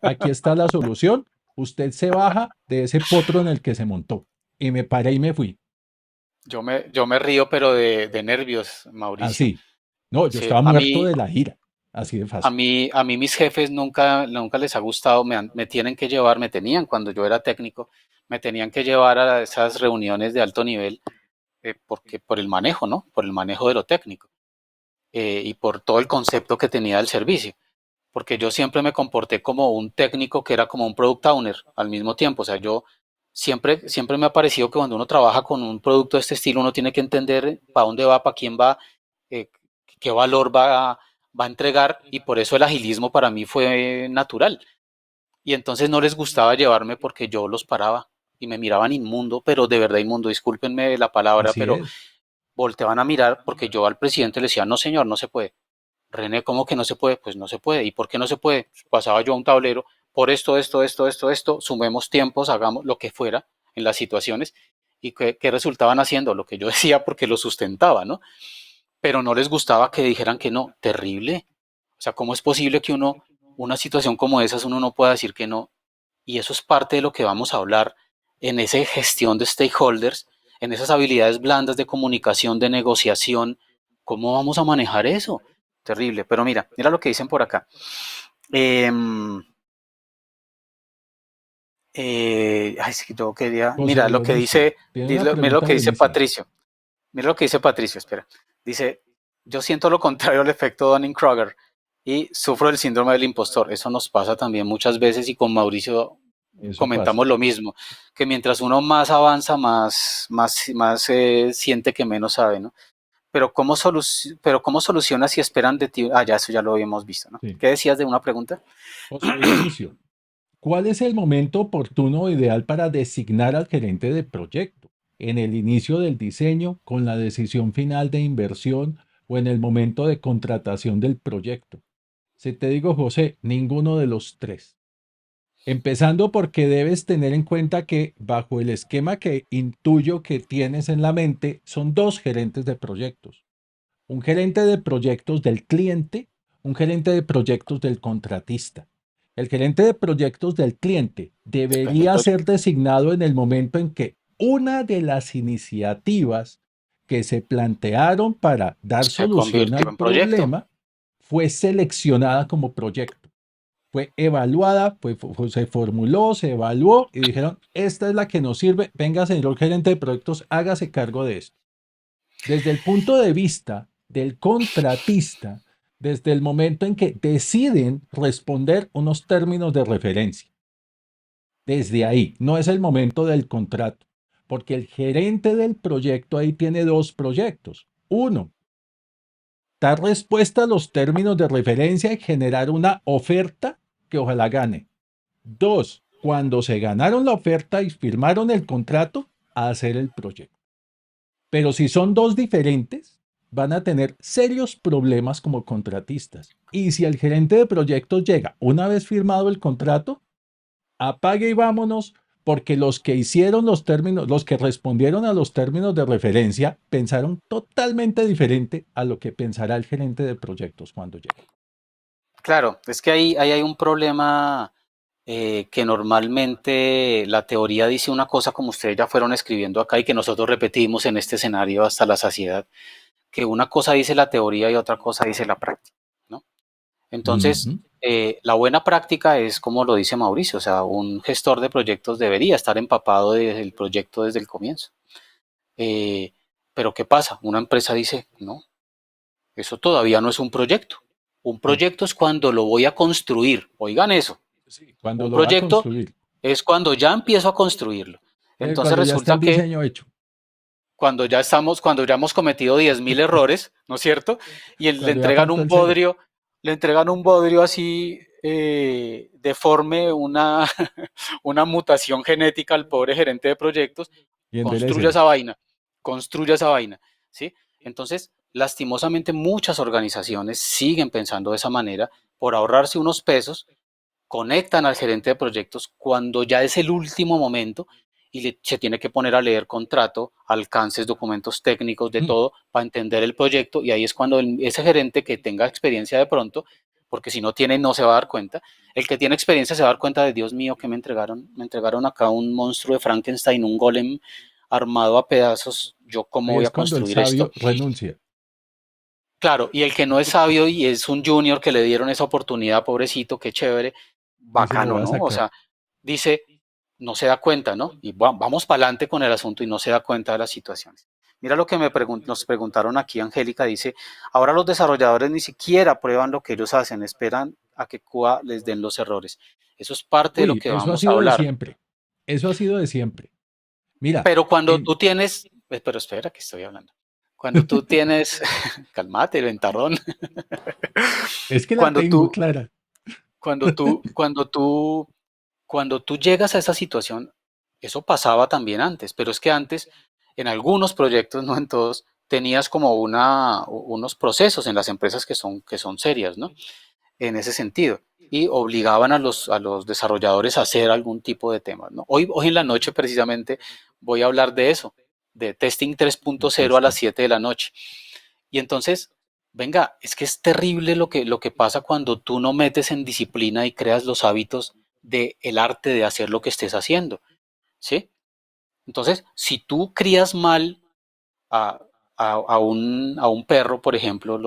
aquí está la solución. Usted se baja de ese potro en el que se montó. Y me paré y me fui. Yo me río, pero de nervios, Mauricio. Así. No, yo Sí, estaba muerto de la ira. Así de fácil. a mí mis jefes nunca les ha gustado, me tienen que llevar, me tenían cuando yo era técnico, me tenían que llevar a esas reuniones de alto nivel, porque por el manejo, ¿no? Por el manejo de lo técnico, y por todo el concepto que tenía del servicio. Porque yo siempre me comporté como un técnico que era como un product owner al mismo tiempo. O sea, yo siempre me ha parecido que cuando uno trabaja con un producto de este estilo, uno tiene que entender para dónde va, para quién va, eh, qué valor va a entregar, y por eso el agilismo para mí fue natural. Y entonces no les gustaba llevarme porque yo los paraba y me miraban inmundo, pero de verdad inmundo, discúlpenme la palabra, Así pero es. volteaban a mirar porque yo al presidente le decía, no señor, no se puede. René, ¿cómo que no se puede? Pues no se puede. ¿Y por qué no se puede? Pasaba yo a un tablero, por esto, sumemos tiempos, hagamos lo que fuera en las situaciones. ¿Y qué resultaban haciendo? Lo que yo decía porque lo sustentaba, ¿no? Pero no les gustaba que dijeran que no. Terrible. O sea, ¿cómo es posible que una situación como esa, uno no pueda decir que no? Y eso es parte de lo que vamos a hablar en esa gestión de stakeholders, en esas habilidades blandas de comunicación, de negociación. ¿Cómo vamos a manejar eso? Terrible. Pero mira lo que dicen por acá. Eh, sí, yo quería, José mira lo que Dionisio, dice, tiene una mira lo pregunta que dice buenísima. Patricio. Mira lo que dice Patricio, espera. Dice, yo siento lo contrario al efecto Dunning-Kruger y sufro del síndrome del impostor. Eso nos pasa también muchas veces, y con Mauricio Eso pasa. comentamos lo mismo, que mientras uno más avanza, más siente que menos sabe, ¿no? Pero ¿cómo solucionas si esperan de ti? Ah, ya, eso ya lo habíamos visto, ¿no? Sí. ¿Qué decías de una pregunta? José Dionisio, ¿cuál es el momento oportuno o ideal para designar al gerente de proyecto? ¿En el inicio del diseño, con la decisión final de inversión o en el momento de contratación del proyecto? Si te digo, José, ninguno de los tres. Empezando porque debes tener en cuenta que bajo el esquema que intuyo que tienes en la mente, son dos gerentes de proyectos. Un gerente de proyectos del cliente, un gerente de proyectos del contratista. El gerente de proyectos del cliente Depende del debería ser proyecto. designado en el momento en que una de las iniciativas que se plantearon para dar Se solución convirtió al en proyecto. problema fue seleccionada como proyecto. Fue evaluada, se formuló, se evaluó y dijeron, esta es la que nos sirve, venga señor gerente de proyectos, hágase cargo de esto. Desde el punto de vista del contratista, desde el momento en que deciden responder unos términos de referencia. Desde ahí, no es el momento del contrato, porque el gerente del proyecto ahí tiene dos proyectos. Uno, dar respuesta a los términos de referencia y generar una oferta que ojalá gane. Dos, cuando se ganaron la oferta y firmaron el contrato, a hacer el proyecto. Pero si son dos diferentes, van a tener serios problemas como contratistas. Y si el gerente de proyectos llega una vez firmado el contrato, apague y vámonos, porque los que hicieron los términos, los que respondieron a los términos de referencia, pensaron totalmente diferente a lo que pensará el gerente de proyectos cuando llegue. Claro, es que ahí hay un problema, que normalmente la teoría dice una cosa, como ustedes ya fueron escribiendo acá y que nosotros repetimos en este escenario hasta la saciedad, que una cosa dice la teoría y otra cosa dice la práctica, ¿no? Entonces, Ujú. la buena práctica es como lo dice Mauricio, o sea, un gestor de proyectos debería estar empapado del proyecto desde el comienzo. Eh, pero ¿qué pasa? Una empresa dice, no, eso todavía no es un proyecto. Un No, proyecto es cuando lo voy a construir. Oigan eso. sí, cuando Un lo va a proyecto construir, es cuando ya empiezo a construirlo. Entonces cuando ya está resulta el que diseño hecho, cuando ya hemos cometido 10.000 errores, ¿no es cierto? Y le cuando ya entregan faltó un el sello. bodrio, así, deforme, una mutación genética al pobre gerente de proyectos, Y construya enderécelo. esa vaina, construya esa vaina, ¿sí? Entonces, lastimosamente muchas organizaciones siguen pensando de esa manera por ahorrarse unos pesos, conectan al gerente de proyectos cuando ya es el último momento y se tiene que poner a leer contrato, alcances, documentos técnicos, de Mm. todo, para entender el proyecto, y ahí es cuando ese gerente que tenga experiencia de pronto, porque si no tiene no se va a dar cuenta, el que tiene experiencia se va a dar cuenta de, Dios mío, que me entregaron acá un monstruo de Frankenstein, un golem armado a pedazos, yo cómo Ahí voy es a cuando el construir esto. sabio renuncia. Claro, y el que no es sabio y es un junior que le dieron esa oportunidad, pobrecito, qué chévere, Ese lo bacano, va a ¿no? O sacar. sea, dice, no se da cuenta, ¿no? Y vamos para adelante con el asunto y no se da cuenta de las situaciones. Mira lo que nos preguntaron aquí, Angélica dice, ahora los desarrolladores ni siquiera prueban lo que ellos hacen, esperan a que QA les den los errores. Eso es parte de lo Uy, que eso ha vamos a sido de hablar. siempre. Eso ha sido de siempre. Mira, Pero cuando en- tú tienes, pero espera que estoy hablando. Cuando tú tienes, calmate, ventarrón. es que la Cuando tengo tú, clara. cuando tú, cuando tú, cuando tú llegas a esa situación, eso pasaba también antes, pero es que antes, en algunos proyectos, no en todos, tenías como unos procesos en las empresas que son serias, ¿no? En ese sentido. Y obligaban a los desarrolladores a hacer algún tipo de temas, ¿no? Hoy en la noche precisamente voy a hablar de eso, de testing El 3.0 a las testing. 7 de la noche. Y entonces, venga, es que es terrible lo que pasa cuando tú no metes en disciplina y creas los hábitos del el arte de hacer lo que estés haciendo, ¿sí? Entonces, si tú crías mal a, a un perro, por ejemplo,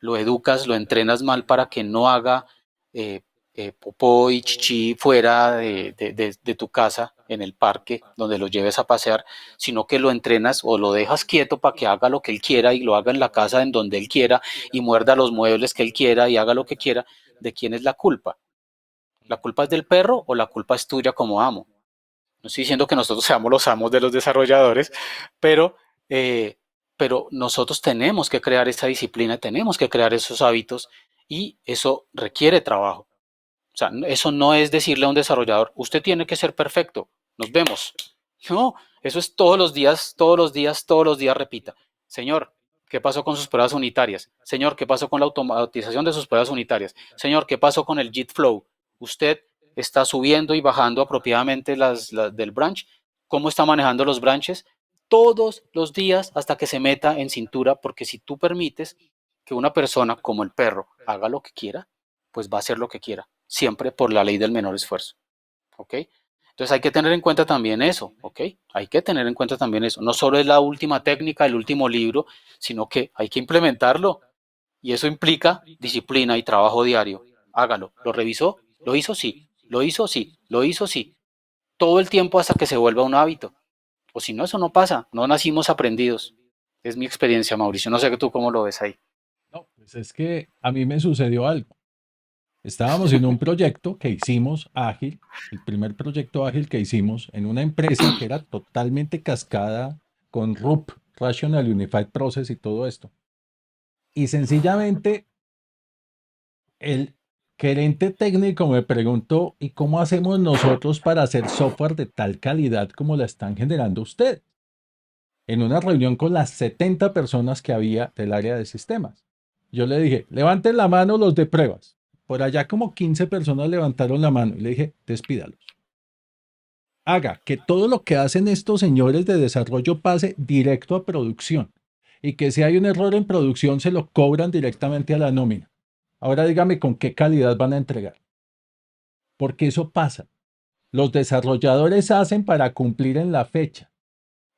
lo educas, lo entrenas mal para que no haga eh, popó y chichi fuera de tu casa, en el parque, donde lo lleves a pasear, sino que lo entrenas o lo dejas quieto para que haga lo que él quiera y lo haga en la casa en donde él quiera y muerda los muebles que él quiera y haga lo que quiera. ¿De quién es la culpa? ¿La culpa es del perro o la culpa es tuya como amo? No estoy diciendo que nosotros seamos los amos de los desarrolladores, pero, eh, pero nosotros tenemos que crear esa disciplina, tenemos que crear esos hábitos y eso requiere trabajo. O sea, eso no es decirle a un desarrollador, usted tiene que ser perfecto, nos vemos. No, eso es todos los días, todos los días, todos los días repita. Señor, ¿qué pasó con sus pruebas unitarias? Señor, ¿qué pasó con la automatización de sus pruebas unitarias? Señor, ¿qué pasó con el JIT Flow? Usted está subiendo y bajando apropiadamente las del branch. ¿Cómo está manejando los branches? Todos los días hasta que se meta en cintura, porque si tú permites que una persona como el perro haga lo que quiera, pues va a hacer lo que quiera, siempre por la ley del menor esfuerzo. ¿Ok? Entonces hay que tener en cuenta también eso, ¿ok? Hay que tener en cuenta también eso. No solo es la última técnica, el último libro, sino que hay que implementarlo. Y eso implica disciplina y trabajo diario. Hágalo. ¿Lo revisó? ¿Lo hizo? Sí. ¿Lo hizo? Sí. ¿Lo hizo? Sí. Todo el tiempo hasta que se vuelva un hábito. O si no, eso no pasa. No nacimos aprendidos. Es mi experiencia, Mauricio. No sé tú cómo lo ves ahí. No, pues es que a mí me sucedió algo. Estábamos en un proyecto que hicimos ágil, el primer proyecto ágil que hicimos en una empresa que era totalmente cascada con RUP, Rational Unified Process y todo esto. Y sencillamente el gerente técnico me preguntó, ¿y cómo hacemos nosotros para hacer software de tal calidad como la están generando ustedes? En una reunión con las 70 personas que había del área de sistemas. Yo le dije, levanten la mano los de pruebas. Por allá como 15 personas levantaron la mano y le dije, despídalos. Haga que todo lo que hacen estos señores de desarrollo pase directo a producción y que si hay un error en producción se lo cobran directamente a la nómina. Ahora dígame con qué calidad van a entregar, porque eso pasa. Los desarrolladores hacen para cumplir en la fecha,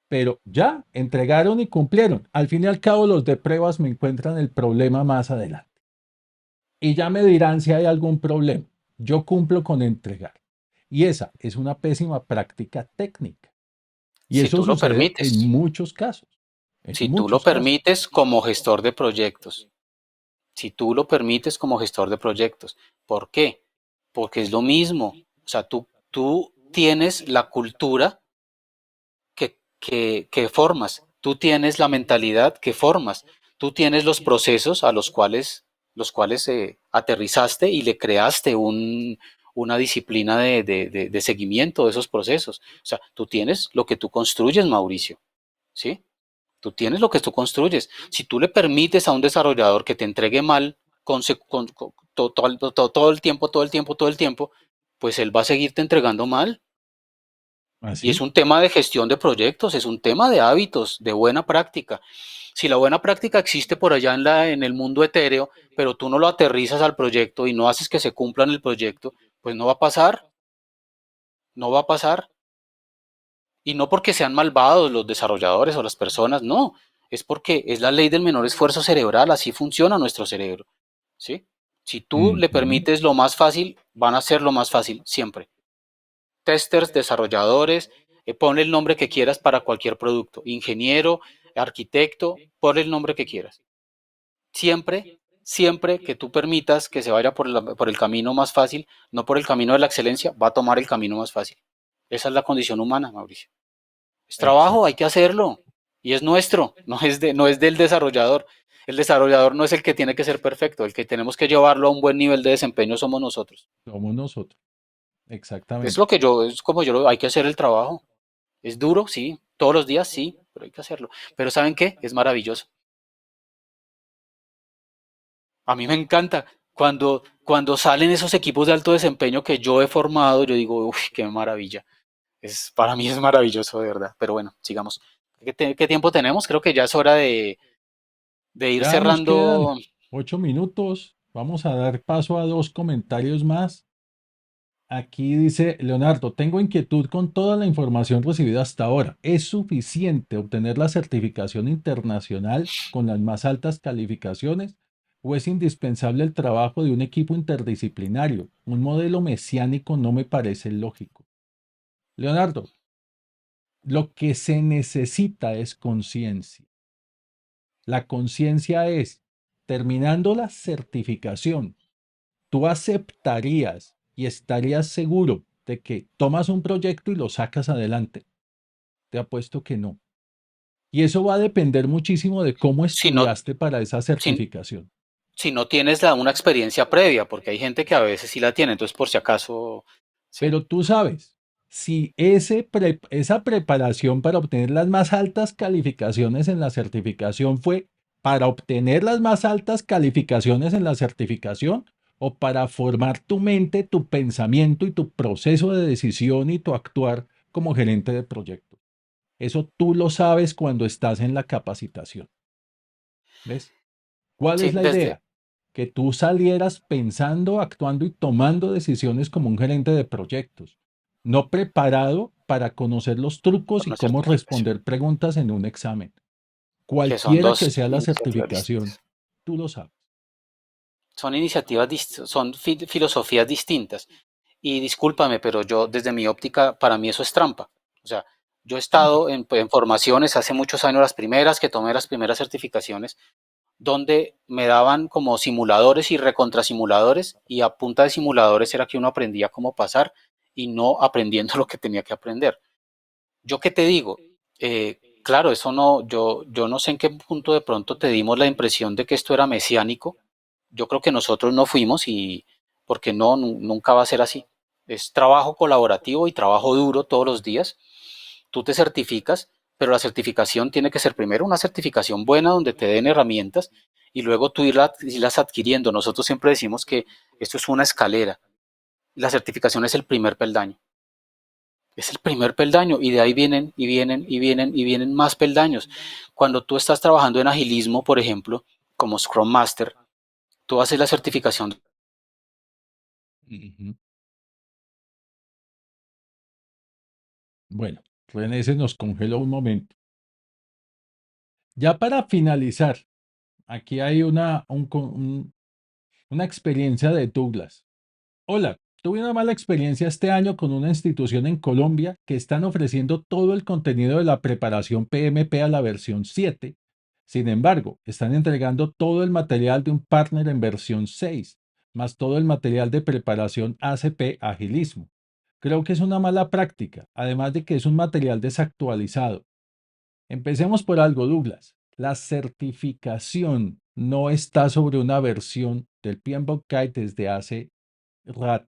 pero ya entregaron y cumplieron. Al fin y al cabo, los de pruebas me encuentran el problema más adelante. Y ya me dirán si hay algún problema. Yo cumplo con entregar. Y esa es una pésima práctica técnica. Y Si eso tú lo sucede en permites. muchos casos. En Si tú lo muchos casos. permites como gestor de proyectos. Si tú lo permites como gestor de proyectos. ¿Por qué? Porque es lo mismo. O sea, tú tienes la cultura que formas, tú tienes la mentalidad que formas, tú tienes los procesos a los cuales aterrizaste y le creaste una disciplina de seguimiento de esos procesos. O sea, tú tienes lo que tú construyes, Mauricio, ¿sí? Tú tienes lo que tú construyes. Si tú le permites a un desarrollador que te entregue mal todo el tiempo, pues él va a seguirte entregando mal. Y es ¿Así? un tema de gestión de proyectos, es un tema de hábitos, de buena práctica. Si la buena práctica existe por allá en el mundo etéreo, pero tú no lo aterrizas al proyecto y no haces que se cumpla en el proyecto, pues no va a pasar, no va a pasar. Y no porque sean malvados los desarrolladores o las personas, no, es porque es la ley del menor esfuerzo cerebral, así funciona nuestro cerebro, ¿sí? Si tú le Ujú. permites lo más fácil, van a ser lo más fácil siempre. Testers, desarrolladores, ponle el nombre que quieras para cualquier producto, ingeniero, arquitecto, ponle el nombre que quieras. Siempre, siempre que tú permitas que se vaya por el camino más fácil, no por el camino de la excelencia, va a tomar el camino más fácil. Esa es la condición humana, Mauricio. Es trabajo, hay Exacto. que hacerlo. Y es nuestro, no es del desarrollador. El desarrollador no es el que tiene que ser perfecto, el que tenemos que llevarlo a un buen nivel de desempeño somos nosotros. Somos nosotros. Es Exactamente. lo que yo, es como yo, hay que hacer el trabajo. Es duro, sí, todos los días sí, pero hay que hacerlo. Pero ¿saben qué? Es maravilloso. A mí me encanta. Cuando salen esos equipos de alto desempeño que yo he formado, yo digo, uff, qué maravilla. Para mí es maravilloso, de verdad. Pero bueno, sigamos. ¿Qué tiempo tenemos? Creo que ya es hora de ir Ya nos quedan cerrando. 8 minutos. Vamos a dar paso a dos comentarios más. Aquí dice Leonardo, tengo inquietud con toda la información recibida hasta ahora. ¿Es suficiente obtener la certificación internacional con las más altas calificaciones o es indispensable el trabajo de un equipo interdisciplinario? Un modelo mesiánico no me parece lógico. Leonardo, lo que se necesita es conciencia. La conciencia es, terminando la certificación, tú aceptarías y estarías seguro de que tomas un proyecto y lo sacas adelante. Te apuesto que no. Y eso va a depender muchísimo de cómo Si no, estudiaste para esa si, certificación. si no tienes una experiencia previa, porque hay gente que a veces sí la tiene, entonces por si acaso, sí. Pero tú sabes, si esa preparación para obtener las más altas calificaciones en la certificación fue para obtener las más altas calificaciones en la certificación o para formar tu mente, tu pensamiento y tu proceso de decisión y tu actuar como gerente de proyecto. Eso tú lo sabes cuando estás en la capacitación. ¿Ves? ¿Cuál es Sí, la idea? Que tú salieras pensando, actuando y tomando decisiones como un gerente de proyectos, no preparado para conocer los trucos por y una cómo certificación, responder preguntas en un examen. que son Cualquiera que dos sea la iniciativas certificación, distintas. tú lo sabes. Son son filosofías distintas. Y discúlpame, pero yo desde mi óptica, para mí eso es trampa. O sea, yo he estado en formaciones hace muchos años, las primeras que tomé las primeras certificaciones, donde me daban como simuladores y recontrasimuladores, y a punta de simuladores era que uno aprendía cómo pasar y no aprendiendo lo que tenía que aprender. Yo qué te digo, claro, eso no, yo no sé en qué punto de pronto te dimos la impresión de que esto era mesiánico. Yo creo que nosotros no fuimos y porque no, nunca va a ser así. Es trabajo colaborativo y trabajo duro todos los días. Tú te certificas, pero la certificación tiene que ser primero una certificación buena donde te den herramientas y luego tú irlas adquiriendo. Nosotros siempre decimos que esto es una escalera. La certificación es el primer peldaño. Es el primer peldaño y de ahí vienen y vienen y vienen y vienen más peldaños. Cuando tú estás trabajando en agilismo, por ejemplo, como Scrum Master, tú haces la certificación. Ujú. Bueno, René se nos congeló un momento. Ya para finalizar, aquí hay una experiencia de Douglas. Hola, tuve una mala experiencia este año con una institución en Colombia que están ofreciendo todo el contenido de la preparación PMP a la versión 7. Sin embargo, están entregando todo el material de un partner en versión 6, más todo el material de preparación ACP Agilismo. Creo que es una mala práctica, además de que es un material desactualizado. Empecemos por algo, Douglas. La certificación no está sobre una versión del PMBOK Guide desde hace rato.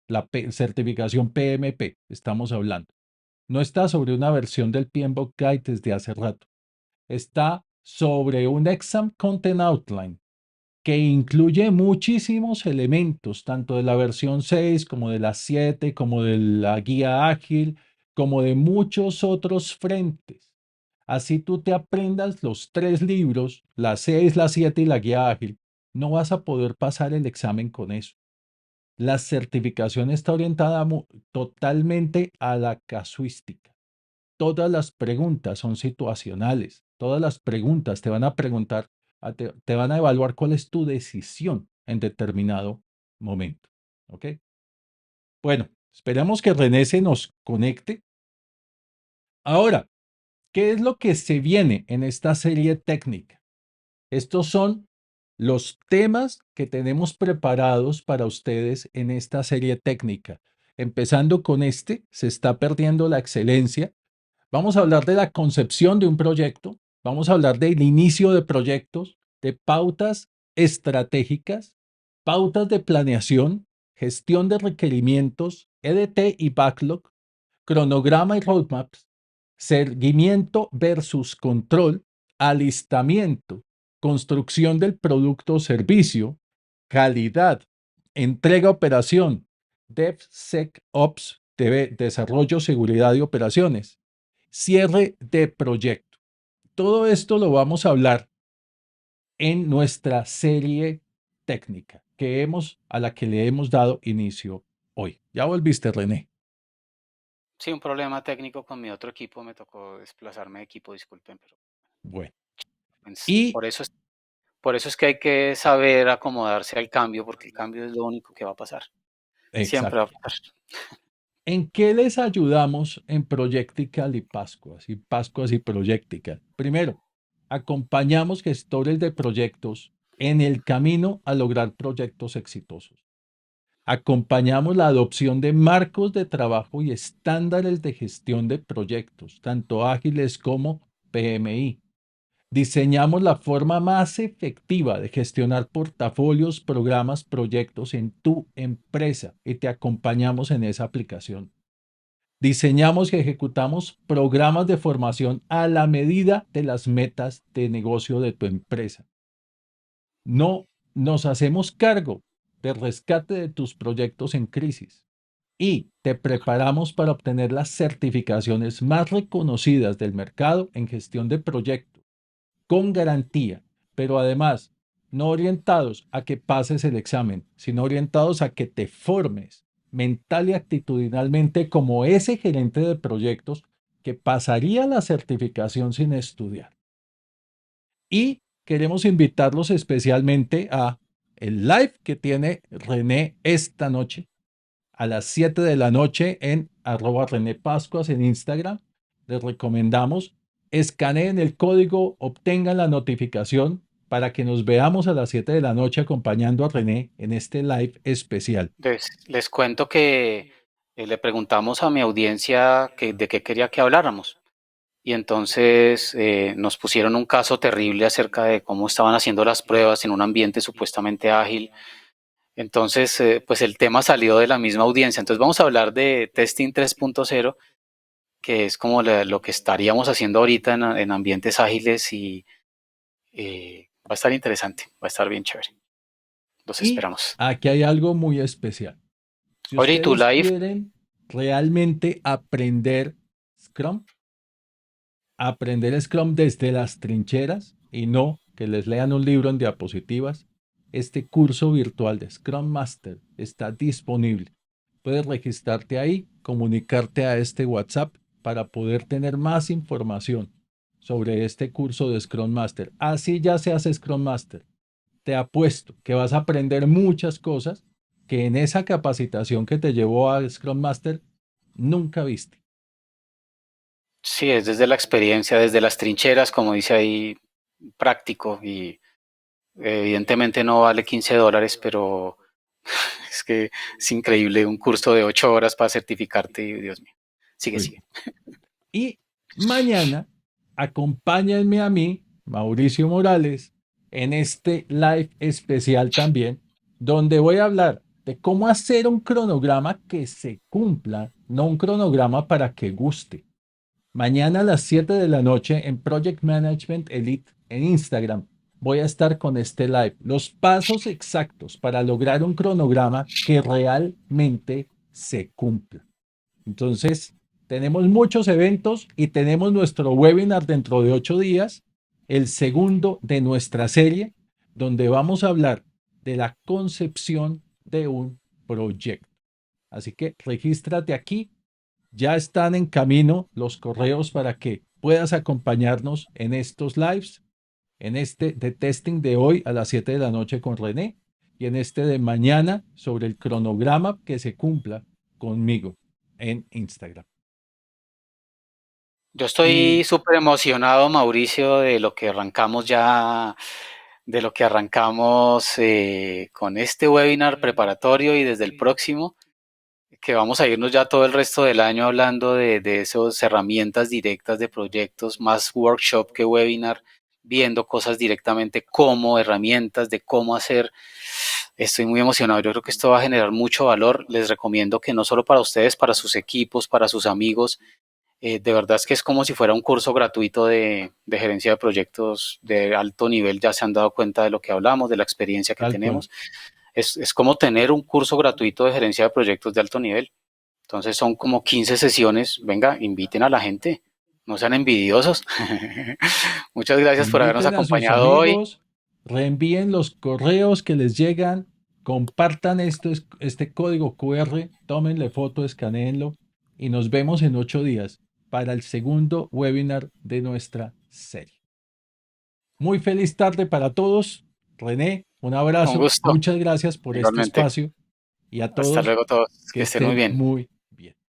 La certificación PMP, estamos hablando. No está sobre una versión del PMBOK Guide desde hace rato. Está sobre un Exam Content Outline. que incluye muchísimos elementos, tanto de la versión 6 como de la 7, como de la guía ágil, como de muchos otros frentes. Así tú te aprendas los 3 libros, la 6, la 7 y la guía ágil, no vas a poder pasar el examen con eso. La certificación está orientada totalmente a la casuística. Todas las preguntas son situacionales. Todas las preguntas te van a preguntar, te van a evaluar cuál es tu decisión en determinado momento. ¿Ok? Bueno, esperamos que René se nos conecte. Ahora, ¿qué es lo que se viene en esta serie técnica? Estos son los temas que tenemos preparados para ustedes en esta serie técnica. Empezando con este, se está perdiendo la excelencia. Vamos a hablar de la concepción de un proyecto, vamos a hablar del inicio de proyectos, de pautas estratégicas, pautas de planeación, gestión de requerimientos, EDT y backlog, cronograma y roadmaps, seguimiento versus control, alistamiento, construcción del producto o servicio, calidad, entrega operación, DevSecOps, desarrollo, seguridad y operaciones, cierre de proyecto. Todo esto lo vamos a hablar en nuestra serie técnica a la que le hemos dado inicio hoy. Ya volviste, René. Sí, un problema técnico con mi otro equipo, me tocó desplazarme de equipo, disculpen, pero Bueno, pues, y por eso es que hay que saber acomodarse al cambio, porque el cambio es lo único que va a pasar. Siempre va a exacto. pasar. ¿En qué les ayudamos en Projectical y Pascuas? Y Pascuas y Projectical. Primero, acompañamos gestores de proyectos en el camino a lograr proyectos exitosos. Acompañamos la adopción de marcos de trabajo y estándares de gestión de proyectos, tanto ágiles como PMI. Diseñamos la forma más efectiva de gestionar portafolios, programas, proyectos en tu empresa y te acompañamos en esa aplicación. Diseñamos y ejecutamos programas de formación a la medida de las metas de negocio de tu empresa. No nos hacemos cargo del rescate de tus proyectos en crisis y te preparamos para obtener las certificaciones más reconocidas del mercado en gestión de proyectos con garantía, pero además no orientados a que pases el examen, sino orientados a que te formes mental y actitudinalmente como ese gerente de proyectos que pasaría la certificación sin estudiar. Y queremos invitarlos especialmente a el live que tiene René esta noche a las 7 de la noche en @RenéPascuas en Instagram. Les recomendamos, escaneen el código, obtengan la notificación para que nos veamos a las 7 de la noche acompañando a René en este live especial. Les cuento que le preguntamos a mi audiencia de qué quería que habláramos. Y entonces nos pusieron un caso terrible acerca de cómo estaban haciendo las pruebas en un ambiente supuestamente ágil. Entonces, pues el tema salió de la misma audiencia. Entonces vamos a hablar de Testing 3.0, que es como lo que estaríamos haciendo ahorita en ambientes ágiles y va a estar interesante, va a estar bien chévere. Los Y esperamos. aquí hay algo muy especial. Si Oye, ¿y tu ustedes live? quieren realmente aprender Scrum desde las trincheras y no que les lean un libro en diapositivas, este curso virtual de Scrum Master está disponible. Puedes registrarte ahí, comunicarte a este WhatsApp para poder tener más información sobre este curso de Scrum Master. Así ya se hace Scrum Master. Te apuesto que vas a aprender muchas cosas que en esa capacitación que te llevó a Scrum Master nunca viste. Sí, es desde la experiencia, desde las trincheras, como dice ahí, práctico y evidentemente no vale $15, pero es que es increíble un curso de 8 horas para certificarte y Dios mío. Sigue, Uy. sigue. Y mañana acompáñenme a mí, Mauricio Morales, en este live especial también, donde voy a hablar de cómo hacer un cronograma que se cumpla, no un cronograma para que guste. Mañana a las 7 de la noche en Project Management Elite en Instagram. voy a estar con este live. Los pasos exactos para lograr un cronograma que realmente se cumpla. Entonces, tenemos muchos eventos y tenemos nuestro webinar dentro de 8 días, el segundo de nuestra serie, donde vamos a hablar de la concepción de un proyecto. Así que regístrate aquí. Ya están en camino los correos para que puedas acompañarnos en estos lives, en este de testing de hoy a las 7 de la noche con René y en este de mañana sobre el cronograma que se cumpla conmigo en Instagram. Yo estoy Y súper emocionado, Mauricio, de lo que arrancamos ya, de lo que arrancamos con este webinar preparatorio y desde el próximo, que vamos a irnos ya todo el resto del año hablando de esas herramientas directas de proyectos, más workshop que webinar, viendo cosas directamente como herramientas de cómo hacer. Estoy muy emocionado, yo creo que esto va a generar mucho valor. Les recomiendo que no solo para ustedes, para sus equipos, para sus amigos, de verdad es que es como si fuera un curso gratuito de gerencia de proyectos de alto nivel. Ya se han dado cuenta de lo que hablamos, de la experiencia que tal cual. tenemos. Es como tener un curso gratuito de gerencia de proyectos de alto nivel. Entonces son como 15 sesiones. Venga, inviten a la gente. No sean envidiosos. Muchas gracias por habernos Inviten a sus acompañado hoy. amigos, reenvíen los correos que les llegan, compartan este código QR, tómenle foto, escanéenlo y nos vemos en 8 días para el segundo webinar de nuestra serie. Muy feliz tarde para todos. René, un Un abrazo. gusto. Muchas gracias por este Igualmente. espacio y a Hasta todos luego todos. que Que estén muy estén bien. muy